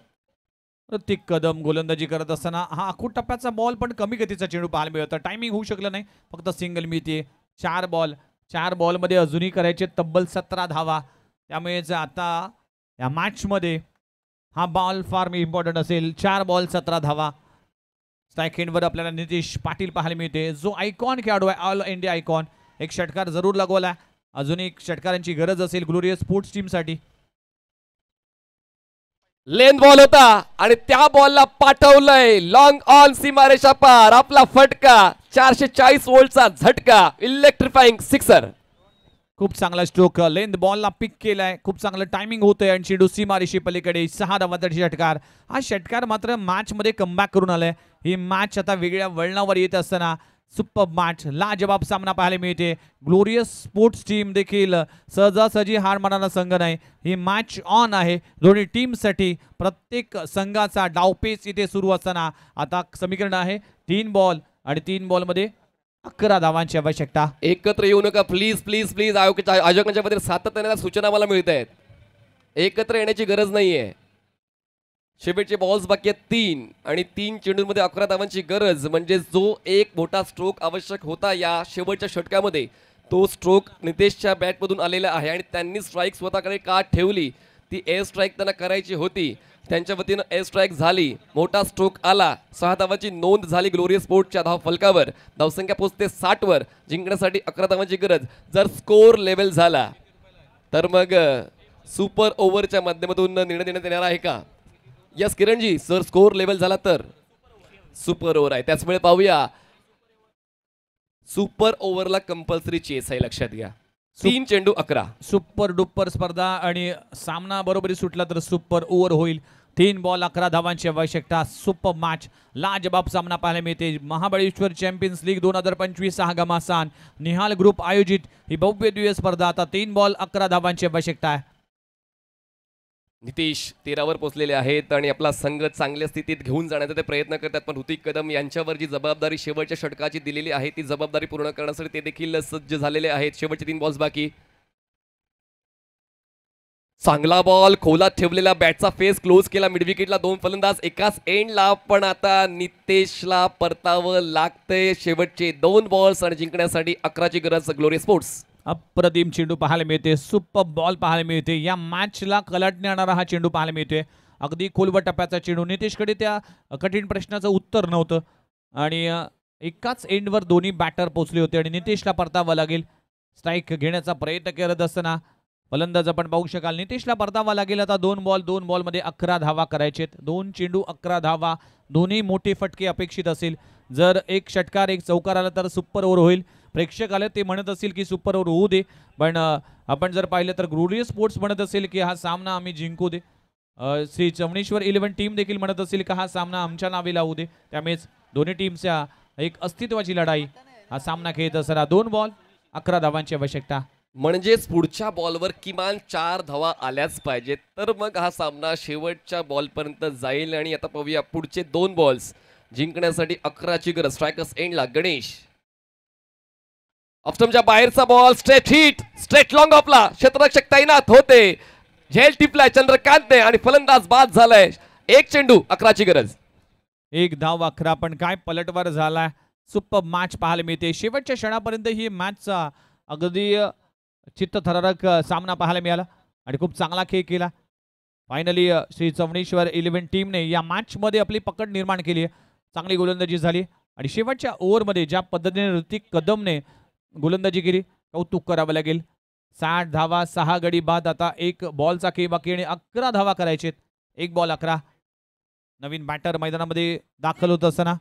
ऋतिक कदम गोलंदाजी करत असताना हा आखूड टप्प्याचा बॉल पण कमी गतीचा चेंडू पाहायला मिळत. टायमिंग होऊ शकलं नाही. फक्त सिंगल मिळते. 4 बॉलमध्ये अजूनही करायचे तब्बल 17 धावा. त्यामुळेच आता या मॅचमध्ये हा बॉल फार इम्पॉर्टंट असेल. 4 बॉल 17 धावा. स्ट्राईक एंडवर आपल्याला नितीश पाटील पाहायला मिळते, जो आयकॉन खेळाडू आहे, ऑल इंडिया आयकॉन. एक षटकार जरूर लागवला. अजून एक षटकारांची गरज असेल ग्लोरियस स्पोर्ट्स टीमसाठी. लेन बॉल होता आणि त्या बॉलला पाठवलंय लॉंग ऑन सीमारेषा पार. आपला फटका 440 वोल्टचा झटका. इलेक्ट्रिफाईंग सिक्सर. खूप चांगला स्ट्रोक. लेंथ बॉलला पिक केलाय. खूप चांगलं टायमिंग होतंय आणि चेंडू सीमारेषे पलीकडे. 6 धावांचा षटकार. हा षटकार मात्र मॅच मध्ये कमबॅक करून आलाय. ही मॅच आता वेगळ्या वळणावर येत असताना सुपर मॅच, लाजवाब सामना पाहायला मिळते. ग्लोरियस स्पोर्ट्स टीम देखील सहजासहजी हार मानणारा संघ नाही. ही मॅच ऑन आहे दोन्ही टीमसाठी. प्रत्येक संघाचा डावपेच इथे सुरू असताना आता समीकरण आहे 3 बॉल आणि 3 बॉलमध्ये 11 धावांची आवश्यकता. एकत्र येऊ नका प्लीज प्लीज प्लीज. आयोजकांच्या मध्ये सातत्याने सूचना मला मिळत आहेत. एकत्र येण्याची गरज नाहीये. शेवटचे बॉल्स बाकी आहेत 3 आणि 3 चेंडूंमध्ये 11 धावांची गरज. म्हणजे जो एक मोठा स्ट्रोक आवश्यक होता या शेवटच्या षटकामध्ये, तो स्ट्रोक नितेशच्या बॅटमधून आलेला आहे आणि त्यांनी स्ट्राईक स्वतःकडे का ठेवली. ती एअर स्ट्राईक त्यांना करायची होती. त्यांच्या वतीनं एअर स्ट्राईक झाली. मोठा स्ट्रोक आला. 6 धावांची नोंद झाली ग्लोरियस स्पोर्ट्सच्या धाव फलकावर. धावसंख्या पोहोचते 60 वर. जिंकण्यासाठी 11 धावांची गरज. जर स्कोर लेवल झाला तर मग सुपर ओव्हरच्या माध्यमातून निर्णय देण्यात येणार आहे का? यस किरणजी, सर स्कोर लेवल झाला तर सुपर ओव्हर आहे. त्याचमुळे पाहूया. सुपर ओव्हरला कंपल्सरी चेस आहे, लक्षात घ्या. 3 चेंडू 11. सुपर डुपर स्पर्धा आणि सामना बरोबरी सुटला तर सुपर ओव्हर होईल. 3 बॉल 11 धावांची आवश्यकता. सुपर मॅच, लाजबाब सामना पाहायला मिळते. महाबळेश्वर चॅम्पियन्स लीग 2025 हा घमासान निहाल ग्रुप आयोजित ही भव्य दिव्य स्पर्धा. आता 3 बॉल 11 धावांची आवश्यकता आहे. नितीश 13 वर पोहोचलेले आहेत आणि आपला संघ चांगल्या स्थितीत घेऊन जाण्याचा ते प्रयत्न करतात. पण ऋतिक कदम यांच्यावर जी जबाबदारी शेवटच्या षटकाची दिलेली आहे, ती जबाबदारी पूर्ण करण्यासाठी ते देखील सज्ज झालेले आहेत. शेवटचे 3 बॉल्स बाकी. चांगला बॉल खोलात ठेवलेला. बॅटचा फेस क्लोज केला. मिड विकेटला 2 फलंदाज एकाच एंडला. पण आता नितेशला परतावं लागतंय. शेवटचे 2 बॉल्स आणि जिंकण्यासाठी 11ची गरज ग्लोरियस स्पोर्ट्स. अप्रतिम चेंडू पाहायला मिळते. सुपर बॉल पाहायला मिळते. या मॅचला कलाटणे आणणारा हा चेंडू पाहायला मिळतोय. अगदी खोलवर टप्प्याचा चेंडू. नितेशकडे त्या कठीण प्रश्नाचं उत्तर नव्हतं आणि एकाच एंडवर दोन्ही बॅटर पोहोचले होते आणि नितेशला परतावा लागेल. स्ट्राईक घेण्याचा प्रयत्न करत असताना फलंदाज आपण पाहू शकाल. नितेशला परतावा लागेल. आता 2 बॉलमध्ये 11 धावा करायचेत. 2 चेंडू 11 धावा. दोन्ही मोठे फटके अपेक्षित असेल. जर एक षटकार एक चौकार आला तर सुपर ओव्हर होईल. प्रेक्षक आले ते म्हणत असतील की सुपर ओव्हर होऊ दे, पण आपण जर पाहिलं तर ग्लोरियस स्पोर्ट्स म्हणत असेल की हा सामना आम्ही जिंकू दे. श्री चवणेश्वर 11 टीम देखील म्हणत असेल की हा सामना आमच्या नावे लावू दे. त्यामुळेच दोन्ही टीमच्या एक अस्तित्वाची लढाई हा सामना खेळत असताना 2 बॉल 11 धावांची आवश्यकता. म्हणजेच पुढच्या बॉलवर किमान 4 धावा आल्याच पाहिजेत, तर मग हा सामना शेवटच्या बॉलपर्यंत जाईल. आणि आता पाहूया पुढचे 2 बॉल्स जिंकण्यासाठी 11ची गरज. स्ट्रायकर्स एंडला गणेश. ऑफस्टंपच्या बाहेरचा ball. Straight hit. Straight long ऑफला. क्षेत्ररक्षक तैनात होते. झेल टिपलाय चंद्रकांतने आणि फलंदाज बाद झालाय. 1 चेंडू 11ची गरज. 1 धाव 11. पण काय पलटवार झालाय. सुपर मॅच पाहायला मिळते. शेवटच्या क्षणापर्यंत ही मॅचचा अगदी चित्तथरारक सामना पाहायला मिळाला आणि खूप चांगला खेळ केला. फायनली श्री चवणेश्वर 11 टीमने या मॅचमध्ये आपली पकड निर्माण केली. चांगली गोलंदाजी झाली आणि शेवटच्या ओव्हरमध्ये ज्या पद्धतीने ऋतिक कदमने गोलंदाजी केली, कौतुक करावं लागेल. 60 धावा 6 गडी बाद. आता 1 बॉलचा खेळ बाकी आणि 11 धावा करायचे. 1 बॉल 11. नवीन बॅटर मैदानामध्ये दाखल होत असताना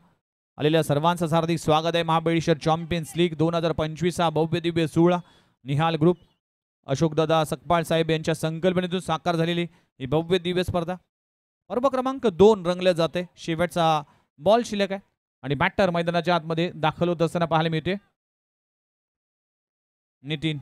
आलेल्या सर्वांचं हार्दिक स्वागत आहे. महाबळेश्वर चॅम्पियन्स लीग 2025 हा भव्य दिव्य सोहळा निहाल ग्रुप अशोकदादा सकपाळ साहेब यांच्या संकल्पनेतून साकार झालेली ही भव्य दिव्य स्पर्धा पर्व क्रमांक 2 रंगल्या जाते. शेवटचा बॉल शिल्लक आहे आणि बॅटर मैदानाच्या आतमध्ये दाखल होत असताना पाहायला मिळते. नितीन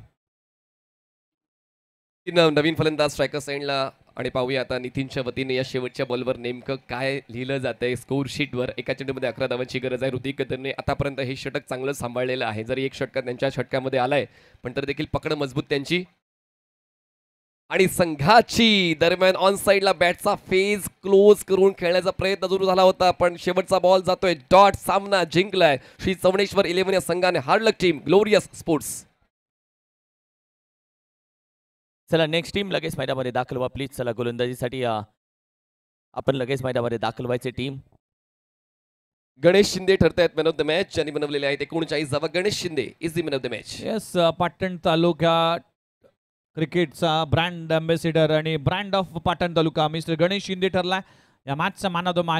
नवीन फलंदाज स्ट्रायकर साइडला आणि पाहूया आता नितीनच्या वतीने या शेवटच्या बॉलवर नेमकं काय लिहिलं जातंय स्कोर शीटवर. एका चेंडूमध्ये 11 धावांची गरज आहे. ऋतिक गदरने आतापर्यंत हे षटक चांगलं सांभाळलेलं आहे. जरी एक षटक त्यांच्या षटकामध्ये आलाय पण तर देखील पकड मजबूत त्यांची. आणि संघाची दरम्यान ऑन साइडला बॅटचा फेज क्लोज करून खेळण्याचा प्रयत्न सुरू झाला होता पण शेवटचा बॉल जातोय डॉट. सामना जिंकलाय श्री चवणेश्वर 11 या संघाने. हार्ड लक टीम, ग्लोरियस स्पोर्ट्स. चला नेक्स्ट टीम लगेच मैदानामध्ये दाखल व्हा प्लीज. चला गोलंदाजीसाठी आपण लगेच मैदानामध्ये दाखल व्हायचे. टीम गणेश शिंदे ठरत आहेत मॅन ऑफ द मॅच. ज्यांनी बनवलेले आहेत 39 धावा. Ganesh Shinde is the man of the match. Yes, Patan taluka क्रिकेटचा ब्रँड अँबॅसिडर आणि brand of Patan taluka mister Ganesh Shinde ठरला या मॅचचा मॅन ऑफ द मॅच.